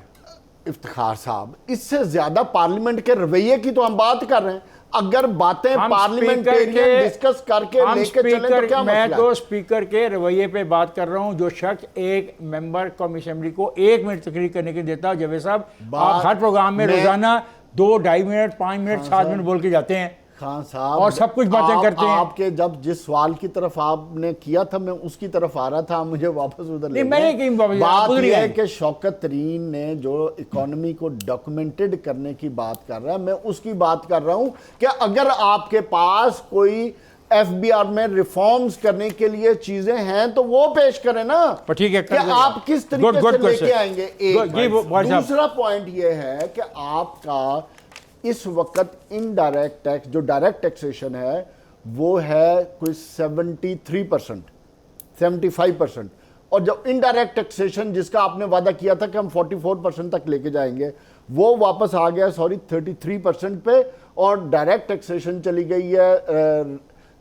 इफ्तिखार साहब, इससे ज्यादा पार्लियामेंट के रवैये की तो हम बात कर रहे हैं। अगर बातें हम पार्लियामेंटेरियन डिस्कस करके हम लेके चले तो स्पीकर, क्या मैं मसला तो है? स्पीकर के रवैये पे बात कर रहा हूं। जो शख्स एक मेंबर कौमी असेंबली को 1 मिनट तकरीर करने के देता, जावेद साहब आप हर प्रोग्राम में रोजाना 2 ढाई मिनट 5 मिनट 7 मिनट बोल के जाते हैं। खान साहब और सब कुछ बातें करते हैं। आपके जब जिस सवाल की तरफ आपने किया था मैं उसकी तरफ आ रहा था, आप मुझे वापस उधर ले नहीं, मैंने कहीं वापस- आप बात उधर ही यह है आए। कि शौकत तरीन ने जो इकोनॉमी को डॉक्यूमेंटेड करने की बात कर रहा है, मैं उसकी बात कर रहा हूं कि अगर आपके पास कोई एफबीआर में रिफॉर्म्स करने के लिए चीजें हैं तो वो पेश करें ना। पर ठीक है, कि कर देगा। आप किस तरीके Good से लेके question। आएंगे। Good, जी, वो भाई साहब। दूसरा पॉइंट ये है कि आपका इस वक्त इनडायरेक्ट टैक्स, जो डायरेक्ट टैक्सेशन है वो है कोई 73%, 75%, और जब इनडायरेक्ट टैक्सेशन जिसका आपने वादा किया था कि हम 44% तक लेके जाएंगे, वो वापस आ गया 33% पे, और डायरेक्ट टैक्सेशन चली गई है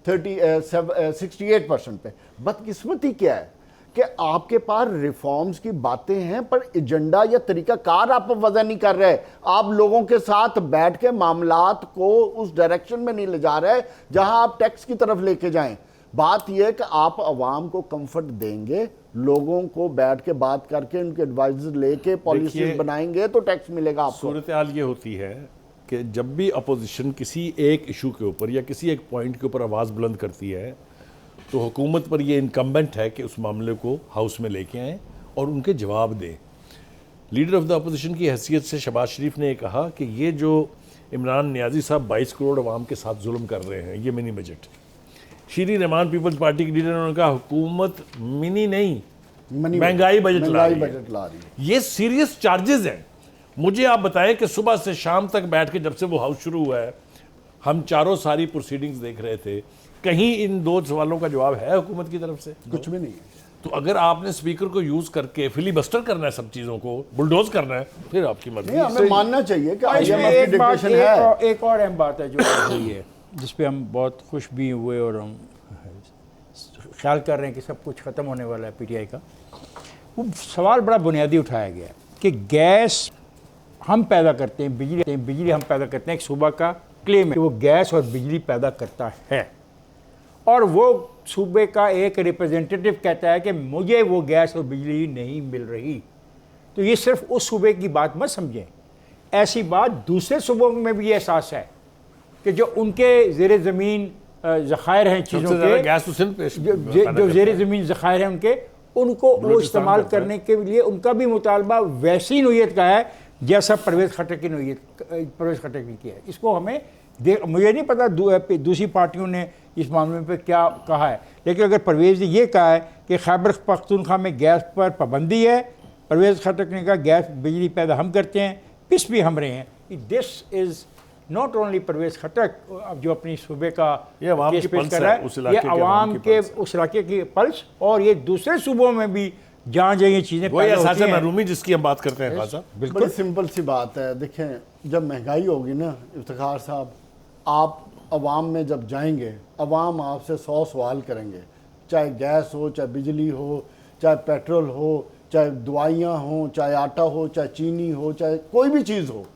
68% पे। बदकिस्मती क्या है कि आपके पास रिफॉर्म्स की बातें हैं पर एजेंडा या तरीकाकार आप वजह नहीं कर रहे। आप लोगों के साथ बैठ के मामलात को उस डायरेक्शन में नहीं ले जा रहे जहां आप टैक्स की तरफ लेके जाएं। बात यह है कि आप अवाम को कंफर्ट देंगे, लोगों को बैठ के बात करके उनके एडवाइस लेके पॉलिसीज बनाएंगे तो टैक्स मिलेगा आपको। सूरत हाल ये होती है कि जब भी अपोजिशन किसी एक इशू के ऊपर या किसी एक पॉइंट के ऊपर आवाज़ बुलंद करती है तो हुकूमत पर ये इनकम्बेंट है कि उस मामले को हाउस में लेके आएँ और उनके जवाब दें। लीडर ऑफ द अपोजिशन की हैसियत से शहबाज शरीफ ने कहा कि ये जो इमरान नियाजी साहब 22 करोड़ अवाम के साथ जुल्म कर रहे हैं, ये मिनी बजट। शीरी रहमान पीपल्स पार्टी के लीडर ने उन्होंने कहा हुकूमत मिनी नहीं महंगाई बजट ला रही है। ये सीरियस चार्जेस हैं। मुझे आप बताएं कि सुबह से शाम तक बैठ के जब से वो हाउस शुरू हुआ है हम चारों सारी प्रोसीडिंग्स देख रहे थे, कहीं इन दो सवालों का जवाब है हुकूमत की तरफ से? कुछ भी नहीं। तो अगर आपने स्पीकर को यूज करके फिलीबस्टर करना है, सब चीजों को बुलडोज करना है, फिर आपकी मर्जी। हमें मानना चाहिए कि इसमें IMF की डिक्टेशन है। एक और अहम बात है जो हुई है जिस पे हम बहुत खुश भी हुए और हम ख्याल कर रहे हैं कि सब कुछ ख़त्म होने वाला है पीटीआई का। वो सवाल बड़ा बुनियादी उठाया गया है कि गैस हम पैदा करते हैं, बिजली हम पैदा करते हैं। एक सूबा का क्लेम है कि वो गैस और बिजली पैदा करता है और वो सूबे का एक रिप्रेजेंटेटिव कहता है कि मुझे वो गैस और बिजली नहीं मिल रही। तो ये सिर्फ उस सूबे की बात मत समझें, ऐसी बात दूसरे सूबों में भी एहसास है कि जो उनके ज़ेर ज़मीन ज़खायर हैं चीज़ों के, गैस तो सिर्फ जो ज़ेर ज़मीन ज़खायर हैं उनको वो इस्तेमाल करने के लिए उनका भी मुतालबा वैसी नोयत का है जैसा परवेज़ खट्टक की नोयत परवेज़ खट्टक ने किया है। इसको हमें मुझे नहीं पता दूसरी पार्टियों ने इस मामले पे क्या कहा है, लेकिन अगर परवेज़ ने ये कहा है कि खैबर पख्तूनख्वा में गैस पर पाबंदी है, परवेज़ खट्टक ने कहा गैस बिजली पैदा हम करते हैं, पिस भी हम रहे हैं। This is not only Pervez Khattak जो अपनी सूबे का केस पेश कर रहा है, ये अवाम के उस इलाके की पल्स, और ये दूसरे सूबों में भी जहाँ जहाँ ये चीज़ें पैदा होती हैं महरूमी जिसकी हम बात करते हैं। खासा बड़ी सिंपल सी बात है। देखें, जब महंगाई होगी ना इफ्तिखार साहब, आप अवाम में जब जाएंगे, अवाम आपसे 100 सवाल करेंगे, चाहे गैस हो, चाहे बिजली हो, चाहे पेट्रोल हो, चाहे दवाइयाँ हों, चाहे आटा हो, चाहे चीनी हो, चाहे कोई भी चीज़ हो।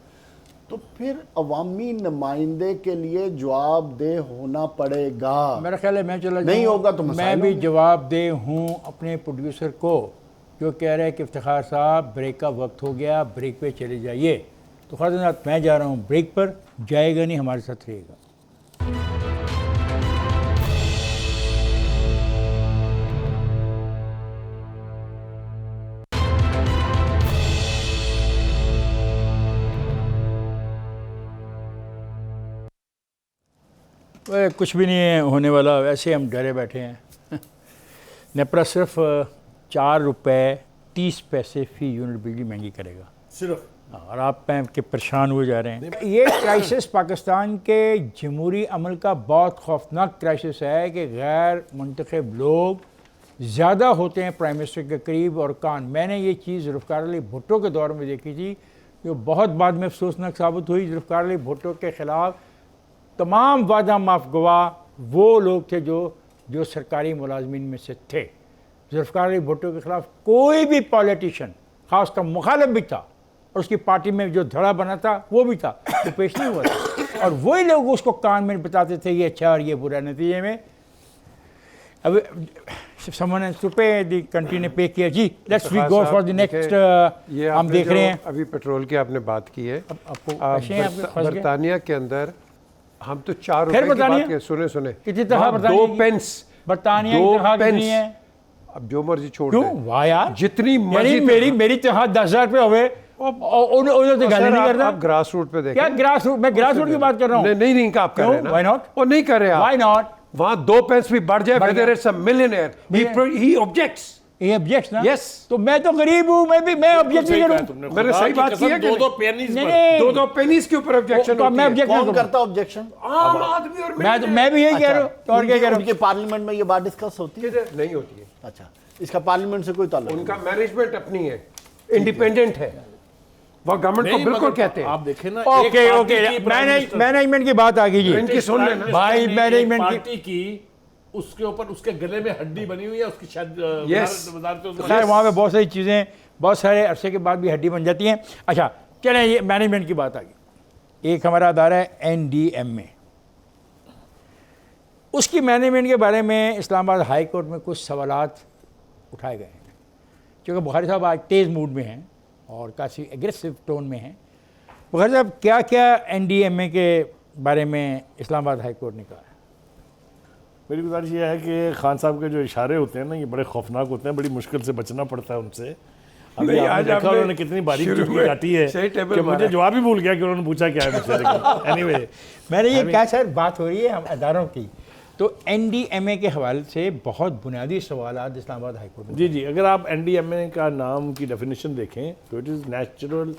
तो फिर अवामी नुमाइंदे के लिए जवाबदेह होना पड़ेगा। मेरा ख्याल है मैं चला नहीं होगा तो मैं भी जवाबदेह हूँ अपने प्रोड्यूसर को जो कह रहे हैं कि इफ्तिखार साहब ब्रेक का वक्त हो गया, ब्रेक पे चले जाइए। तो खालिद मैं जा रहा हूँ ब्रेक पर, जाएगा नहीं, हमारे साथ रहेगा। कुछ भी नहीं है होने वाला, वैसे हम डरे बैठे हैं। नेपरा सिर्फ 4 रुपये 30 पैसे फ़ी यूनिट बिजली महंगी करेगा सिर्फ, और आप के परेशान हुए जा रहे हैं। ये क्राइसिस पाकिस्तान के जमहूरी अमल का बहुत खौफनाक क्राइसिस है कि गैर मुंतखब लोग ज़्यादा होते हैं प्राइम मिनिस्टर के करीब और कान। मैंने ये चीज़ ज़ुल्फ़िकार अली भुट्टो के दौर में देखी थी, जो बहुत बाद में अफसोसनाक साबित हुई। ज़ुल्फ़िकार अली भुट्टो के ख़िलाफ़ तमाम वादा माफ गवाह वो लोग थे जो सरकारी मुलाजमीन में से थे। ज़ुल्फ़िकार अली भुट्टो के ख़िलाफ़ कोई भी पॉलिटिशियन, ख़ासकर मुखालिफ भी था, और उसकी पार्टी में जो धड़ा बना था वो भी था, वो पेश नहीं हुआ था। और वही लोग उसको कान में बताते थे ये अच्छा और ये बुरा। नतीजे में अब समन रुपये दी कंट्री ने पे किया। जी let's we go for the next. हम देख रहे हैं अभी पेट्रोल की आपने बात की है। आपको बरतानिया के अंदर हम तो 4 फिर रुपए की बतानिए। बात कर, सुने सुने कितनी तनख्वाह वहाँ बरतानिया 2 की? पेंस, बरतानिया की 2 तनख्वाह कितनी पेंस। है? अब जो मर्जी छोड़ क्यों? दें, वाह यार, जितनी यानी मर्जी मेरी तनख्वाह 10,000 रुपये हुए उन्होंने तो गाली नहीं करता। आप ग्रास रूट पे देखें। क्या ग्रास रूट? मैं ग्रास रूट की बात कर रहा हूँ। नहीं नहीं, आप कर रहे हैं क्यों? ना। Why not? वो नहीं कर रहे आप। Why not? वहाँ 2 पेंस भी बढ़ जाए, बढ़ whether जाए। it's a millionaire, he objects। ये ऑब्जेक्ट ना? Yes। तो मैं तो गरीब हूँ, मैं ऑब्जेक्ट नहीं करूँ। मैंने सही बात की है कि 2-2 पेनीज नहीं, पर नहीं। 2 पेनीज के ऊपर ऑब्जेक्शन तो मैं होती है। ऑब्जेक्ट नहीं कौन करूँ। करता ऑब्जेक्शन? आम आदमी और मैं भी यही कह रहा हूँ। तो और क्या कह रहा उनके पार्लियामेंट में ये बात डिस्कस होती है? millionaire नहीं होती है। अच्छा, इसका पार्लियामेंट से कोई ताल्लुक नहीं? उनका मैनेजमेंट अपनी है, इंडिपेंडेंट है, वो गवर्नमेंट को बिल्कुल कहते हैं। आप देखें ना, ओके ओके, मैनेजमेंट की बात आ गई जी। इनकी सुन लेना। भाई, मैनेजमेंट की पार्टी की उसके ऊपर उसके गले में हड्डी बनी हुई है, उसकी शायद Yes। खैर वहाँ पे बहुत सारी चीज़ें बहुत सारे अरसे के बाद भी हड्डी बन जाती हैं। अच्छा चलें, ये मैनेजमेंट की बात आ गई। एक हमारा अदारा है NDMA, उसकी मैनेजमेंट के बारे में इस्लामाबाद हाई कोर्ट में कुछ सवालात उठाए गए हैं, क्योंकि बुखारी साहब आज तेज़ मूड में हैं और काफ़ी एग्रेसिव टोन में हैं। बुखारी साहब, क्या क्या NDMA के बारे में इस्लामाबाद हाई कोर्ट ने कहा है? मेरी गुजारिश ये है कि खान साहब के जो इशारे होते हैं ना, ये बड़े खौफनाक होते हैं, बड़ी मुश्किल से बचना पड़ता है उनसे। अभी नहीं, आपने आज देखा आपने उन्होंने कितनी बारीक शुरू चुटकी में काटी है सही टेबल कि मुझे मारा। जवाब ही भूल गया कि उन्होंने पूछा क्या है मुझसे। लेकिन एनीवे, मैंने ये कहा सर, बात हो रही है हम अदारों की, तो NDMA के हवाले से बहुत बुनियादी सवाल इस्लामाबाद हाई कोर्ट में। जी जी, अगर आप NDMA का नाम की डेफिनेशन देखें तो it is natural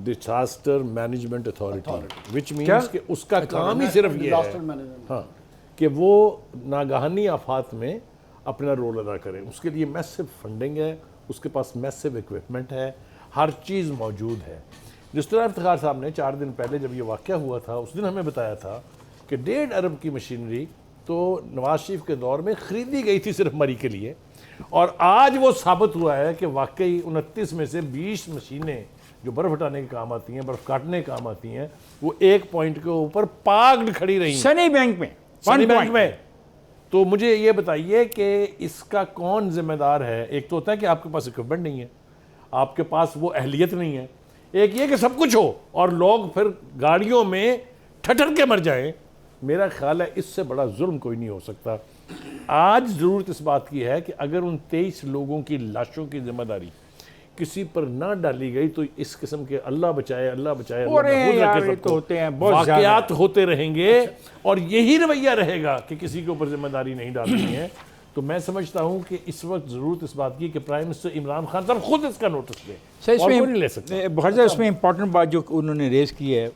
disaster management authority, which means कि उसका काम ही सिर्फ ये डिजास्टर है, मैनेजमेंट। हाँ, कि वो नागहानी आफात में अपना रोल अदा करें। उसके लिए मैसिव फंडिंग है, उसके पास मैसिव इक्विपमेंट है, हर चीज़ मौजूद है। जिस तरह इफ्तिखार साहब ने 4 दिन पहले जब ये वाक़या हुआ था, उस दिन हमें बताया था कि 1.5 अरब की मशीनरी तो नवाज शरीफ के दौर में ख़रीदी गई थी सिर्फ मरी के लिए, और आज वो साबित हुआ है कि वाकई 29 में से 20 मशीनें जो बर्फ़ हटाने के काम आती हैं, बर्फ़ काटने के काम आती हैं, वो एक पॉइंट के ऊपर पाग्ड खड़ी रही हैं। सनी बैंक में, सनी 1 बैंक point में। तो मुझे ये बताइए कि इसका कौन जिम्मेदार है? एक तो होता है कि आपके पास इक्विपमेंट नहीं है, आपके पास वो अहलियत नहीं है, एक ये कि सब कुछ हो और लोग फिर गाड़ियों में ठठर के मर जाएं। मेरा ख्याल है इससे बड़ा जुल्म कोई नहीं हो सकता। आज ज़रूरत इस बात की है कि अगर उन 23 लोगों की लाशों की जिम्मेदारी किसी पर ना डाली गई तो इस किस्म के अल्लाह बचाए अल्लाह बचाए, अल्लाह अरे महफूज यार, रखे ये सबको, तो होते हैं, बहुत ज़्यादा। वाक़यात होते रहेंगे और यही रवैया रहेगा कि किसी के ऊपर जिम्मेदारी नहीं डालनी है। तो मैं समझता हूँ कि इस वक्त ज़रूरत इस बात की कि प्राइम मिनिस्टर इमरान खान साहब खुद इसका नोटिस लें, सर और कोई इसमें नहीं ले सकता। बहुत ज़्यादा इसमें इंपॉर्टेंट बात जो उन्होंने रेज़ की है,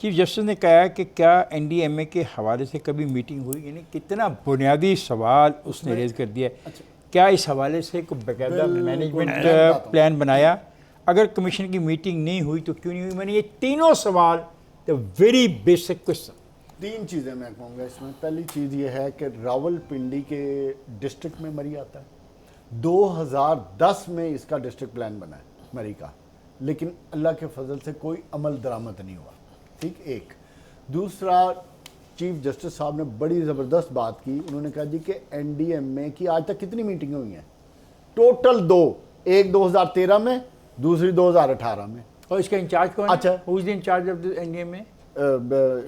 चीफ जस्टिस ने कहा कि क्या NDMA के हवाले से कभी मीटिंग हुई, यानी कितना बुनियादी सवाल उसने रेज़ कर दिया है। क्या इस हवाले से कोई बाकायदा मैनेजमेंट प्लान बनाया? अगर कमीशन की मीटिंग नहीं हुई तो क्यों नहीं हुई? मैंने ये तीनों सवाल, द वेरी बेसिक क्वेश्चन। 3 चीज़ें मैं कहूँगा इसमें। पहली चीज़ ये है कि रावलपिंडी के डिस्ट्रिक्ट में मरी आता है। 2010 में इसका डिस्ट्रिक्ट प्लान बना है मरी का, लेकिन अल्लाह के फजल से कोई अमल दरामद नहीं हुआ। ठीक, एक। दूसरा, चीफ जस्टिस साहब ने बड़ी ज़बरदस्त बात की। उन्होंने कहा जी कि NDMA की आज तक कितनी मीटिंगें हुई हैं? टोटल 2, एक 2013 में, दूसरी 2018 में। और इसका इंचार्ज कौन है? अच्छा। Who is the incharge of the NDMA?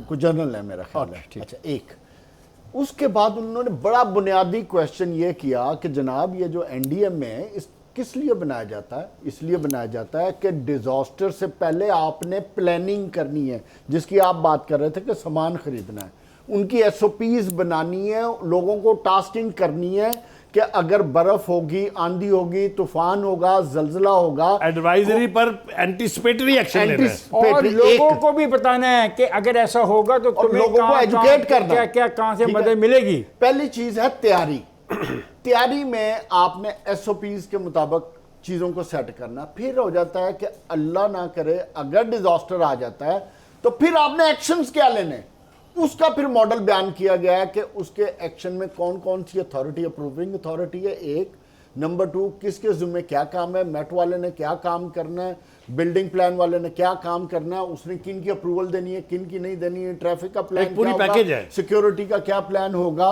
कुछ जनरल है मेरा ख्याल है। ठीक। अच्छा, एक। उसके बाद उन्होंने बड़ा बुनियादी क्वेश्चन ये किया कि जनाब ये जो NDMA है इस किस लिए बनाया जाता है? इसलिए बनाया जाता है कि डिज़ास्टर से पहले आपने प्लानिंग करनी है, जिसकी आप बात कर रहे थे कि सामान खरीदना है, उनकी SOPs बनानी है, लोगों को टास्किंग करनी है कि अगर बर्फ होगी, आंधी होगी, तूफान होगा, जलजला होगा, एडवाइजरी पर एंटीसिपेटरी एक्शन लेना है। और लोगों को भी बताना है कि अगर ऐसा होगा तो और तुम्हें लोगों को educate करना। क्या क्या कहाँ से ठीक है? मदद मिलेगी। पहली चीज है तैयारी। तैयारी में आपने SOPs के मुताबिक चीज़ों को सेट करना। फिर हो जाता है कि अल्लाह ना करे अगर डिजास्टर आ जाता है तो फिर आपने एक्शंस क्या लेने, उसका फिर मॉडल बयान किया गया है कि उसके एक्शन में कौन कौन सी अथॉरिटी, अप्रूविंग अथॉरिटी है, एक। नंबर 2, किसके जिम्मे क्या काम है, मेट वाले ने क्या काम करना है, बिल्डिंग प्लान वाले ने क्या काम करना है, उसने किन की अप्रूवल देनी है, किन की नहीं देनी है, ट्रैफिक का प्लान पूरी क्या पैकेज होगा, है। सिक्योरिटी का क्या प्लान होगा,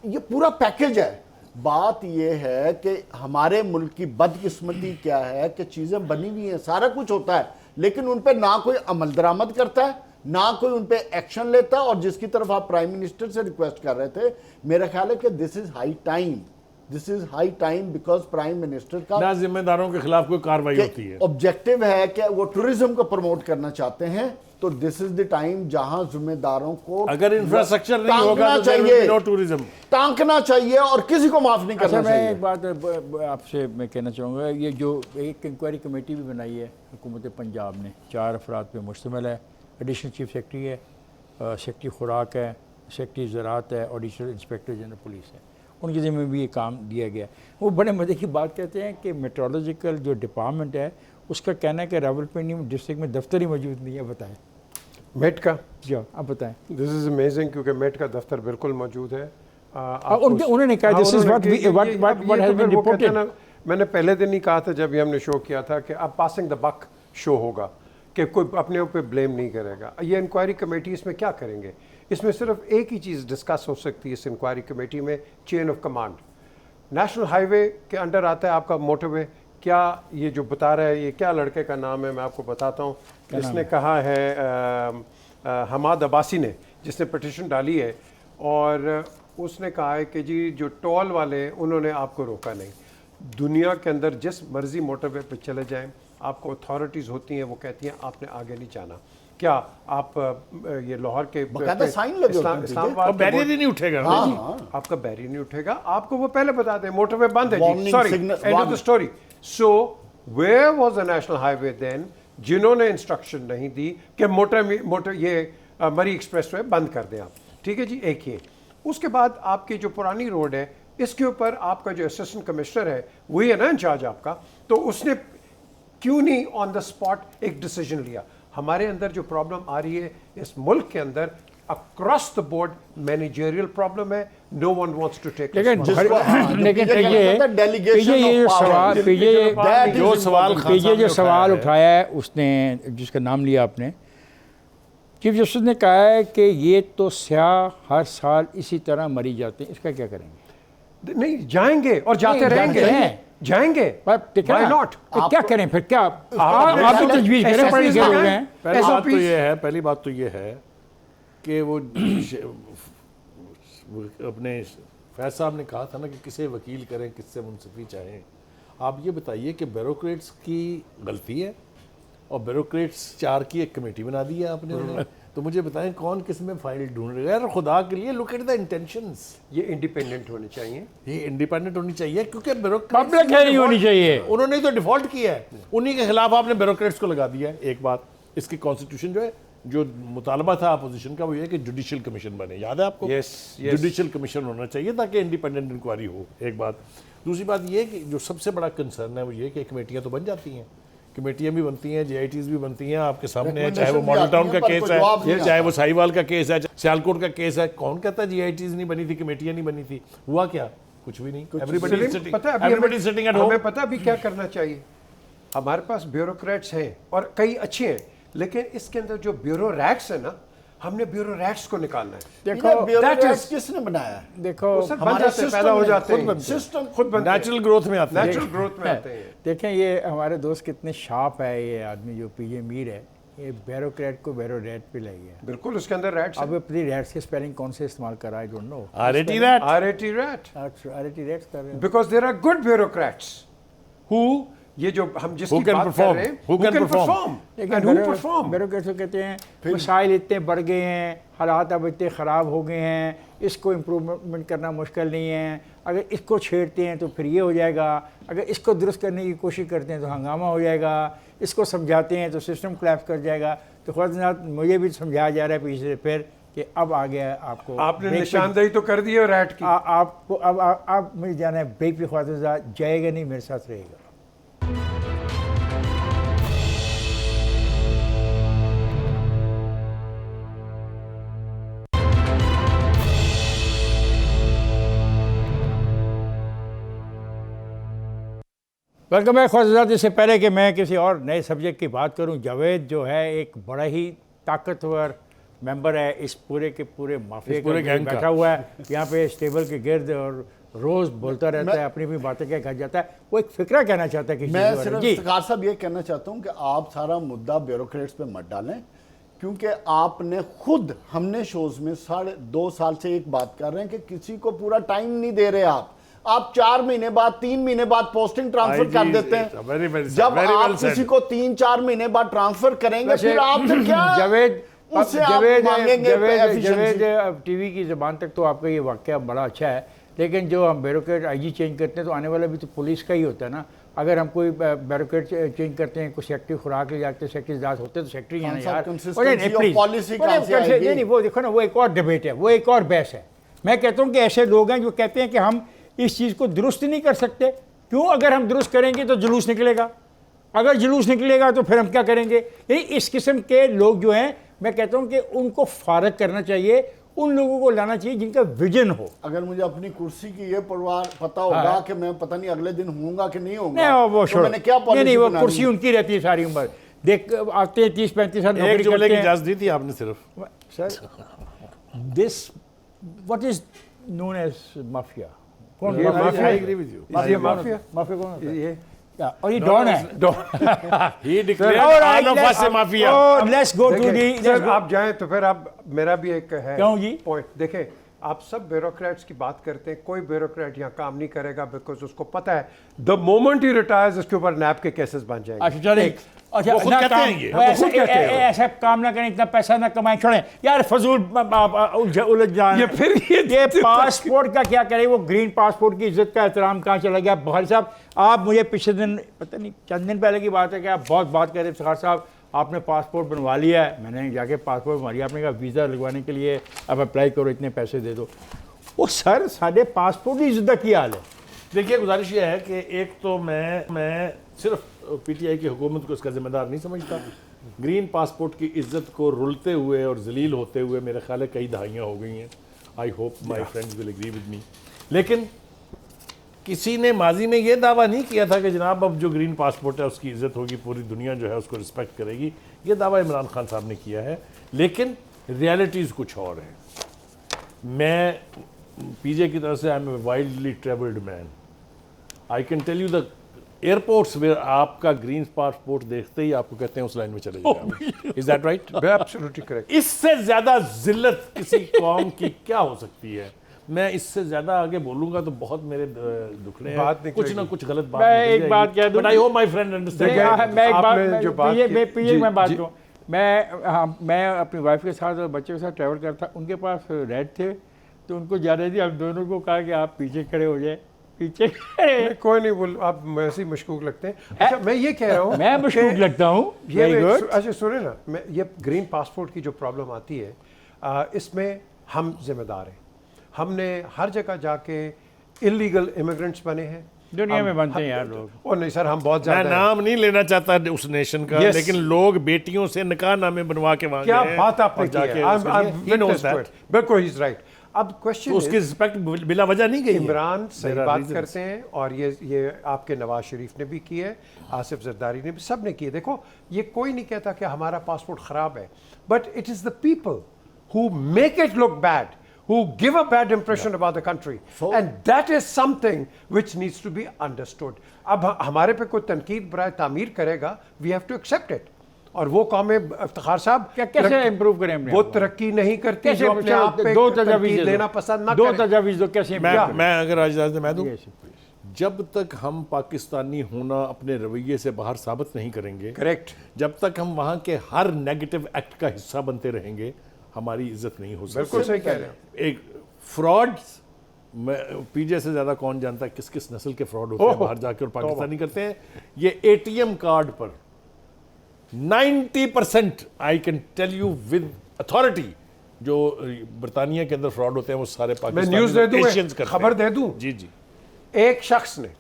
ये पूरा पैकेज है। बात यह है कि हमारे मुल्क की बदकिस्मती क्या है कि चीज़ें बनी हुई हैं, सारा कुछ होता है, लेकिन उन पर ना कोई अमल दरामद करता है, ना कोई उन पे एक्शन लेता, और जिसकी तरफ आप प्राइम मिनिस्टर से रिक्वेस्ट कर रहे थे, मेरा ख्याल है कि this is high time because prime minister का ना जिम्मेदारों के खिलाफ कोई कार्रवाई होती है। ऑब्जेक्टिव है कि वो टूरिज्म को प्रमोट करना चाहते हैं, तो दिस इज द टाइम जहां जिम्मेदारों को अगर इंफ्रास्ट्रक्चर नहीं होगा तो चाहिए, नो टूरिज्म, टांकना चाहिए और किसी को माफ नहीं करना अच्छा, मैं चाहिए। एक बात आपसे मैं कहना चाहूँगा, ये जो एक इंक्वायरी कमेटी भी बनाई है हुकूमत पंजाब ने, 4 अफराद पे मुश्तमिल है। एडिशनल चीफ सेक्रेटरी है, सेक्रेटरी खुराक है, सेक्रेटरी ज़राअत है, और एडिशनल इंस्पेक्टर जनरल पुलिस है। उनके ज़िम्मे में भी ये काम दिया गया। वो बड़े मज़े की बात कहते हैं कि मेट्रोलॉजिकल जो डिपार्टमेंट है उसका कहना है कि रावलपिंडी डिस्ट्रिक्ट में दफ्तर ही मौजूद नहीं है। बताएं मेट का, जी आप बताएं। दिस इज़ अमेजिंग, क्योंकि मेट का दफ्तर बिल्कुल मौजूद है। उन्होंने कहा this is what has been reported. मैंने पहले दिन ही कहा था जब ये हमने शो किया था कि अब पासिंग द बक शो होगा, कि कोई अपने ऊपर ब्लेम नहीं करेगा। ये इंक्वायरी कमेटी इसमें क्या करेंगे? इसमें सिर्फ एक ही चीज़ डिस्कस हो सकती है इस इंक्वायरी कमेटी में, chain of command. National highway के अंडर आता है आपका मोटरवे, क्या ये जो बता रहा है, ये क्या लड़के का नाम है, मैं आपको बताता हूँ। इसने कहा है हमाद अब्बासी ने, जिसने पिटिशन डाली है, और उसने कहा है कि जी जो टोल वाले उन्होंने आपको रोका नहीं। दुनिया के अंदर जिस मर्जी मोटरवे पे चले जाएं, आपको अथॉरिटीज़ होती हैं, वो कहती हैं आपने आगे नहीं जाना। क्या आप ये लाहौर के बकायदा साइन लगे होते हैं, इस्लामाबाद बैरियर ही नहीं उठेगा ना जी। आपका बैरियर नहीं उठेगा, आपको वो पहले बता दें मोटरवे बंद है जी, Warning sorry, signal, end of the story. So where was the national highway then, जिन्होंने इंस्ट्रक्शन नहीं दी कि मोटर ये मरी एक्सप्रेसवे बंद कर दें आप, ठीक है जी। एक ये, उसके बाद आपकी जो पुरानी रोड है, इसके ऊपर आपका जो असिस्टेंट कमिश्नर है, वही है ना इंचार्ज आपका, तो उसने क्यों नहीं ऑन द स्पॉट एक डिसीजन लिया? हमारे अंदर जो प्रॉब्लम आ रही है इस मुल्क के अंदर, across the board managerial problem है, no one wants to take. लेकिन लेकिन जो सवाल उठाया है उसने, जिसका नाम लिया आपने, चीफ जस्टिस ने कहा है कि ये तो स्याह हर साल इसी तरह मरी जाते हैं, इसका क्या करेंगे? नहीं, जाएंगे और जाते नहीं, रहेंगे, जाएंगे। Why not? क्या करें फिर? क्या आप ही तजवीज़ करें, पढ़े लिखे लोग हैं। पहली बात तो ये है कि वो अपने फैज साहब ने कहा था ना कि किसे वकील करें, किससे मुंसफी चाहें। आप ये बताइए कि ब्यूरोक्रेट्स की गलती है, और ब्यूरोक्रेट्स 4 की एक कमेटी बना दी है आपने उन्हें। तो मुझे बताएं कौन किस में फाइल ढूंढ रहा है? यार खुदा के लिए लुक एट द इंटेंशंस। ये इंडिपेंडेंट होने चाहिए, ये इंडिपेंडेंट होनी चाहिए, क्योंकि पब्लिक है नहीं होनी चाहिए। उन्होंने तो डिफॉल्ट किया है, उन्हीं के खिलाफ आपने ब्यूरोक्रेट्स को लगा दिया है। एक बात, इसकी कॉन्स्टिट्यूशन जो है, जो मुतालबा था अपोजिशन का, वो ये कि जुडिशियल कमीशन बने। याद है आपको? Yes. जुडिशियल कमीशन होना चाहिए ताकि इंडिपेंडेंट इंक्वायरी हो। एक बात। दूसरी बात ये कि जो सबसे बड़ा कंसर्न है वो ये कि कमेटियां तो बन जाती हैं, कमेटियां भी बनती हैं, JITs भी बनती हैं, आपके सामने है, चाहे वो मॉडल टाउन का केस है, चाहे वो साहिवाल का केस है, सियालकोट का केस है। कौन कहता है JITs नहीं बनी थी, कमेटियां नहीं बनी थी? हुआ क्या? कुछ भी नहीं। Everybody sitting at home. हमें पता अभी क्या करना चाहिए। हमारे पास ब्यूरोक्रेट्स हैं और कई अच्छे हैं, लेकिन इसके अंदर जो ब्यूरोक्रेट्स है ना, हमने ब्यूरोक्रेट्स को निकालना है। देखो ब्यूरोक्रेट्स किसने बनाया है? देखो हमारे पैदा हो जाते हैं, सिस्टम खुद बनते हैं, नेचुरल ग्रोथ में आते हैं। नेचुरल ग्रोथ में आते हैं। देखें ये हमारे दोस्त कितने शार्प है, ये आदमी जो PJ मीर है, ये ब्यूरोक्रेट को ब्यूरोक्रेट पे लाई है। बिल्कुल, उसके अंदर रैट्स अब अपनी रैट्स की स्पेलिंग कौन से इस्तेमाल कर रहा है? I don't know. RAT rat। RAT rat, RAT rats कर रहे हैं। because there are good bureaucrats who, ये जो हम जिसकी can बात perform, कर रहे हैं, who can perform, and who perform। Bureaucrats को कहते हैं मसाइल इतने बढ़ गए हैं, हालात अब इतने ख़राब हो गए हैं, इसको इम्प्रूवमेंट करना मुश्किल नहीं है, अगर इसको छेड़ते हैं तो फिर ये हो जाएगा, अगर इसको दुरुस्त करने की कोशिश करते हैं तो हंगामा हो जाएगा, इसको समझाते हैं तो सिस्टम कोलैप्स कर जाएगा। तो ख़ुद मुझे भी समझाया जा रहा है पीछे से फिर कि अब आ गया आपको, आपने निशानदेही तो कर दी है रैट की। आपको अब आप मुझे जाना है ब्रेक पे, ख्वाजा जाएगा नहीं, मेरे साथ रहेगा। वेलकम है ख्वाजा। इससे पहले कि मैं किसी और नए सब्जेक्ट की बात करूं, जावेद जो है एक बड़ा ही ताकतवर मेंबर है इस पूरे के पूरे माफिया पूरे का, गैंग का। बैठा हुआ है यहाँ पे इस टेबल के गिर्द और रोज़ बोलता रहता है, अपनी अपनी बातें क्या कर जाता है। वो एक फिक्रा कहना चाहता है कि मैं सिर्फ इफ्तिखार साहब ये कहना चाहता हूँ कि आप सारा मुद्दा ब्यूरोक्रेट्स पे मत डालें। क्योंकि आपने खुद, हमने शोज में 2.5 साल से एक बात कर रहे हैं कि किसी को पूरा टाइम नहीं दे रहे आप 4 महीने बाद 3 महीने बाद पोस्टिंग ट्रांसफर कर देते हैं। जब आप किसी को 3-4 महीने बाद ट्रांसफर करेंगे फिर आप फिर क्या जवेद उससे आप मांगेंगे efficiency? जवेद टीवी की ज़बान तक तो आपका ये वाक़या बड़ा अच्छा है, लेकिन जो हम ब्यूरोक्रेट आईजी चेंज करते हैं तो आने वाला भी तो पुलिस का ही होता है ना। अगर हम कोई ब्यूरोक्रेट चेंज करते हैं, कोई सेक्रेटरी खुराक ले जाते हैं, सेक्रेटरी दास होते हैं तो सेक्रेटरी खान यार साहब, consistency of policy कहाँ से आएगी? नहीं, वो देखो ना, वो एक और डिबेट है, वो एक और बहस है। मैं कहता हूँ कि ऐसे लोग हैं जो कहते हैं कि हम इस चीज़ को दुरुस्त नहीं कर सकते। क्यों? अगर हम दुरुस्त करेंगे तो जुलूस निकलेगा, अगर जुलूस निकलेगा तो फिर हम क्या करेंगे? यानी इस किस्म के लोग जो हैं, मैं कहता हूं कि उनको फारग करना चाहिए, उन लोगों को लाना चाहिए जिनका विजन हो। अगर मुझे अपनी कुर्सी की ये परवाह पता होगा कि मैं पता नहीं अगले दिन होऊंगा कि नहीं होऊंगा, नहीं वो तो मैंने क्या पॉलिसी नहीं, वो बनानी कुर्सी उनकी रहती है सारी उम्र। देख आते हैं 30-35 साल एक नौकरी जुमले करते की हैं। इजाजत दी थी आपने सिर्फ। Sir this what is known as mafia? कौन ये mafia? I agree with you. ये माफिया? माफिया कौन होता है? ये क्या? और ये डॉन है। He declared all of us a mafia. Let's go to देखिए, दी। सर आप जाएं तो फिर आप, मेरा भी एक है क्यों जी? पॉइंट। देखें, आप सब ब्यूरोक्रेट्स की बात करते हैं, कोई ब्यूरोक्रेट यहाँ काम नहीं करेगा बिकॉज उसको पता है द मोमेंट ही रिटायर्स उसके ऊपर नैप के केसेस बन जाएंगे। अच्छा चले, अच्छा वो खुद ना कहते काम, हैं ये। वो ऐसा खुद कहते हैं वो। ऐसा काम ना करें, इतना पैसा ना कमाएं, छोड़ें यार, फजूल उलझ जाए। ये फिर ये पासपोर्ट का क्या करें? वो ग्रीन पासपोर्ट की इज्जत का एहतराम कहाँ चला गया? भाई साहब, आप मुझे पिछले दिन, पता नहीं चंद दिन पहले की बात है कि आप बहुत बात कर रहे थे, इफ्तिखार साहब आपने पासपोर्ट बनवा लिया है। मैंने जाके पासपोर्ट बनवा लिया, आपने कहा वीज़ा लगवाने के लिए अब अप्लाई करो, इतने पैसे दे दो। वो सर साढ़े पासपोर्ट की इज्जत की हाल है। देखिए, गुजारिश ये है कि एक तो मैं सिर्फ पीटीआई की हुकूमत को इसका जिम्मेदार नहीं समझता। ग्रीन पासपोर्ट की इज्जत को रुलते हुए और जलील होते हुए मेरे ख्याल है कई दहाइयाँ हो गई हैं। I hope my friends will agree with me. लेकिन किसी ने माजी में ये दावा नहीं किया था कि जनाब अब जो ग्रीन पासपोर्ट है उसकी इज्जत होगी, पूरी दुनिया जो है उसको रिस्पेक्ट करेगी। ये दावा इमरान खान साहब ने किया है, लेकिन रियलिटीज़ कुछ और है। मैं पीजे की तरफ से I am a wildly travelled man. I can tell you the airports में आपका ग्रीन पासपोर्ट देखते ही आपको कहते हैं उस लाइन में चले जाइए। Is that right? Absolutely correct. इससे ज्यादा जिल्लत किसी कौम की क्या हो सकती है? मैं इससे ज्यादा आगे बोलूंगा तो बहुत मेरे दुखड़े हैं, बात कुछ ना कुछ गलत बात मैं एक बात कह दूं, but I hope my friend understand. मैं एक बात, आपने जो बात की- पीछे मैं बात जी। कहूँ, मैं अपनी वाइफ के साथ और बच्चे के साथ ट्रैवल करता, उनके पास रेड थे तो उनको जा रही थी, हम दोनों को कहा कि आप पीछे खड़े हो जाए, पीछे खड़े। कोई नहीं बोल, आप वैसे ही मशकूक लगते हैं। अच्छा, मैं ये कह रहा हूँ, मैं मशकूक लगता हूँ। ये वेरी गुड। अच्छा सुने ना, मैं ये ग्रीन पासपोर्ट की जो प्रॉब्लम आती है, इसमें हम जिम्मेदार हैं। हमने हर जगह जाके इलीगल इमिग्रेंट्स बने हैं दुनिया में बनते हैं यार लोग। ओ नहीं सर, हम बहुत मैं ज्यादा हैं। नाम नहीं लेना चाहता उस नेशन का, Yes. लेकिन लोग बेटियों से निकाह नामे बनवा के वहां क्या गए हैं बात आपने और की है। जाके I'm उसके लिए- he knows witness to that. it. बिल्कुल ही राइट। अब तो क्वेश्चन उसकी रिस्पेक्ट बिला वजह नहीं गई है। इमरान सही There are बात reasons. करते हैं, और ये आपके नवाज शरीफ ने भी की है, आसिफ जरदारी ने भी, सब ने की है। देखो, ये कोई नहीं कहता कि हमारा पासपोर्ट खराब है, but it is the people who make it look bad, who give a bad impression about the country, and that is something which needs to be understood. अब हमारे पे कोई तनकीद बराए तामीर करेगा, we have to accept it. और वो कौमें इफ्तिखार साहब कैसे इम्प्रूव करें अपने वो आप को? तरक्की नहीं करती कैसे जो अपने आप पे दो तनकीद तजावीज़ लेना पसंद ना दो करें। तजावीज़ दो, कैसे मैं अगर आज मैं दूं, Yes, please. जब तक हम पाकिस्तानी होना अपने रवैये से बाहर साबित नहीं करेंगे, करेक्ट, जब तक हम वहाँ के हर नेगेटिव एक्ट का हिस्सा बनते रहेंगे, हमारी इज्जत नहीं हो सकती। बिल्कुल सही कह रहे हैं। एक फ्रॉड, पीजे से ज्यादा कौन जानता है किस किस नस्ल के फ्रॉड होते हैं बाहर जाकर और पाकिस्तानी करते हैं। ये एटीएम कार्ड पर 90% I can tell you with authority जो बरतानिया के अंदर फ्रॉड होते हैं वो सारे मैं पाकिस्तानी न्यूज़ दे दूं, एशियंस करते खबर हैं। दे दूं। जी जी। एक शख्स ने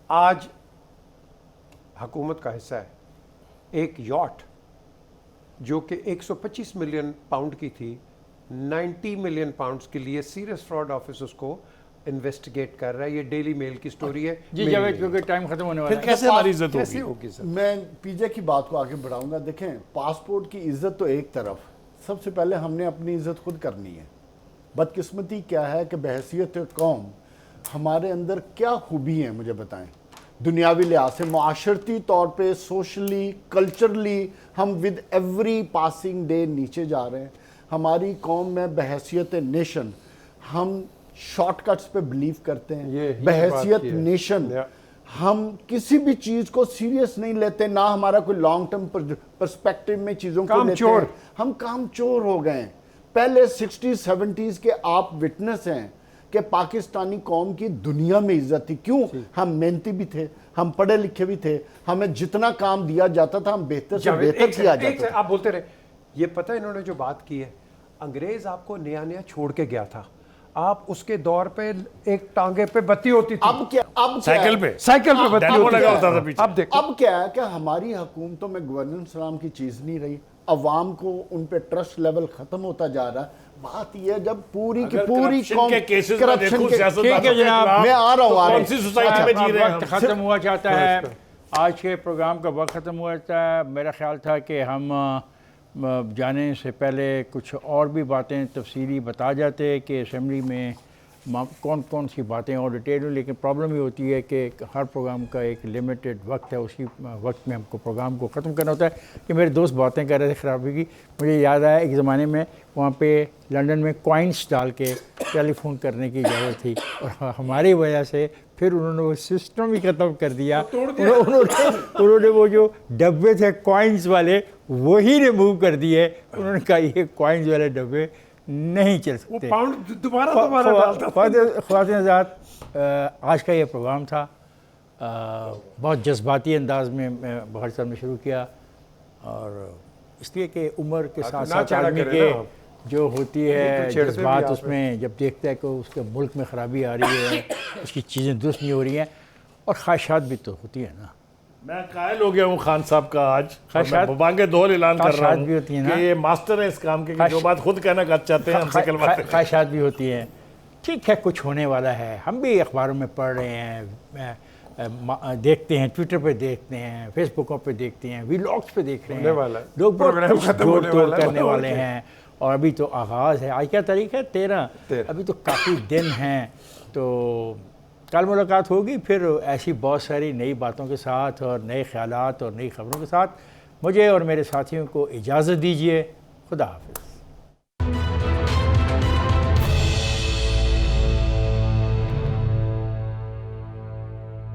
आज हुकूमत का हिस्सा है, एक यॉट जो कि 125 मिलियन पाउंड की थी, 90 मिलियन पाउंड्स के लिए सीरियस फ्रॉड ऑफिस उसको इन्वेस्टिगेट कर रहा है। ये डेली मेल की स्टोरी है। जी मेल जावेद, नहीं है। क्योंकि टाइम खत्म होने वाला फिर है। कैसे हमारी इज्जत कैसे होगी? होगी सर? मैं पीजे की बात को आगे बढ़ाऊंगा। देखें, पासपोर्ट की इज्जत तो एक तरफ, सबसे पहले हमने अपनी इज्जत खुद करनी है। बदकिस्मती क्या है कि बहैसियत कौम हमारे अंदर क्या खूबी है मुझे बताएं, दुनियावी लिहाज से, माशरती तौर पे, सोशली, कल्चरली हम विद एवरी पासिंग डे नीचे जा रहे हैं। हमारी कौम में बहैसियत नेशन हम शॉर्टकट्स पे बिलीव करते ये हैं। ही बहैसियत बात की है। नेशन या। हम किसी भी चीज़ को सीरियस नहीं लेते, ना हमारा कोई लॉन्ग टर्म पर्सपेक्टिव में चीज़ों को लेते कामचोर। हैं। हम कामचोर हो गए हैं। पहले 60s 70s के आप विटनेस हैं कि पाकिस्तानी कौम की दुनिया में इज्जत थी। क्यों? हम मेहनती भी थे, हम पढ़े लिखे भी थे, हमें जितना काम दिया जाता था हम बेहतर से जावेद, बेहतर किया एक जाता था। आप बोलते रहे, ये पता है इन्होंने जो बात की है, अंग्रेज आपको नया नया छोड़ के गया था, आप उसके दौर पे एक टांगे पे बत्ती होती थी, अब क्या साइकिल पे साइकिल पे बत्ती डायनामो होती लगा थी। होता था पीछे। अब देखो, अब क्या है कि हमारी हुकूमतों में गवर्नेंस नाम की चीज़ नहीं रही, अवाम को उन पे ट्रस्ट लेवल खत्म होता जा रहा है। बात यह है जब पूरी की अगर पूरी corruption के केसेस में corruption देखो के- सियासतदानों ठीक है के जनाब, खिलाफ, मैं आ रहा हूँ, तो आ रहा कौन सी हूँ। सोसाइटी में जी रहे हैं वक्त हम? ख़त्म हुआ चाहता है, आज के प्रोग्राम का वक्त ख़त्म हुआ था। मेरा ख्याल था कि हम जाने से पहले कुछ और भी बातें तफसीली बता जाते कि असेंबली में कौन कौन सी बातें और डिटेल में, लेकिन प्रॉब्लम ये होती है कि हर प्रोग्राम का एक लिमिटेड वक्त है, उसी वक्त में हमको प्रोग्राम को ख़त्म करना होता है। कि मेरे दोस्त बातें कर रहे थे खराबी की, मुझे याद आया एक ज़माने में वहाँ पे लंदन में कॉइन्स डाल के टेलीफोन करने की इजाज़त थी, और हमारी वजह से फिर उन्होंने वो सिस्टम ही ख़त्म कर दिया। उन्होंने वो जो डब्बे थे कॉइन्स वाले वही रिमूव कर दिए। उन्होंने कहा ये कॉइन्स वाले डब्बे नहीं चल वो सकते। पाउंड दोबारा दोबारा डालता था। ख्वातीन हज़रात, आज का ये प्रोग्राम था, बहुत जज्बाती अंदाज में बहर साहब ने शुरू किया, और इसलिए कि उम्र के साथ ना साथ छेड़ा आदमी करें के ना। जो होती ये है तो छेड़ते भी जज्बात, आप हैं। उसमें जब देखता है कि उसके मुल्क में ख़राबी आ रही है, उसकी चीज़ें दुरुस्त नहीं हो रही हैं, और ख्वाहिशात भी तो होती है ना। मैं कायल हो गया हूँ खान साहब का आज, ख्वाहिशात- बांगे दोहल ऐलान कर रहा ख्वाहिशात हूँ भी होती हैं ना। कि ये मास्टर है इस काम के, कि जो बात खुद कहना चाहते हैं हमसे कहलवाते हैं। ख्वाहिशात भी होती हैं। ठीक है, कुछ होने वाला है, हम भी अखबारों में पढ़ रहे हैं, देखते हैं, ट्विटर पे देखते हैं, फेसबुकों पे देखते हैं, व्लॉग्स पे देख रहे होने वाला है। हैं, लोग प्रोग्राम बहुत खत्म जोड़ होने तोड़ वाला है, करने और वाले क्या। हैं। और अभी तो आगाज़ है, आज क्या तारीख है? 13। अभी तो काफ़ी दिन हैं, तो कल मुलाकात होगी फिर ऐसी बहुत सारी नई बातों के साथ और नए ख्यालात और नई खबरों के साथ। मुझे और मेरे साथियों को इजाज़त दीजिए। खुदा हाफिज़।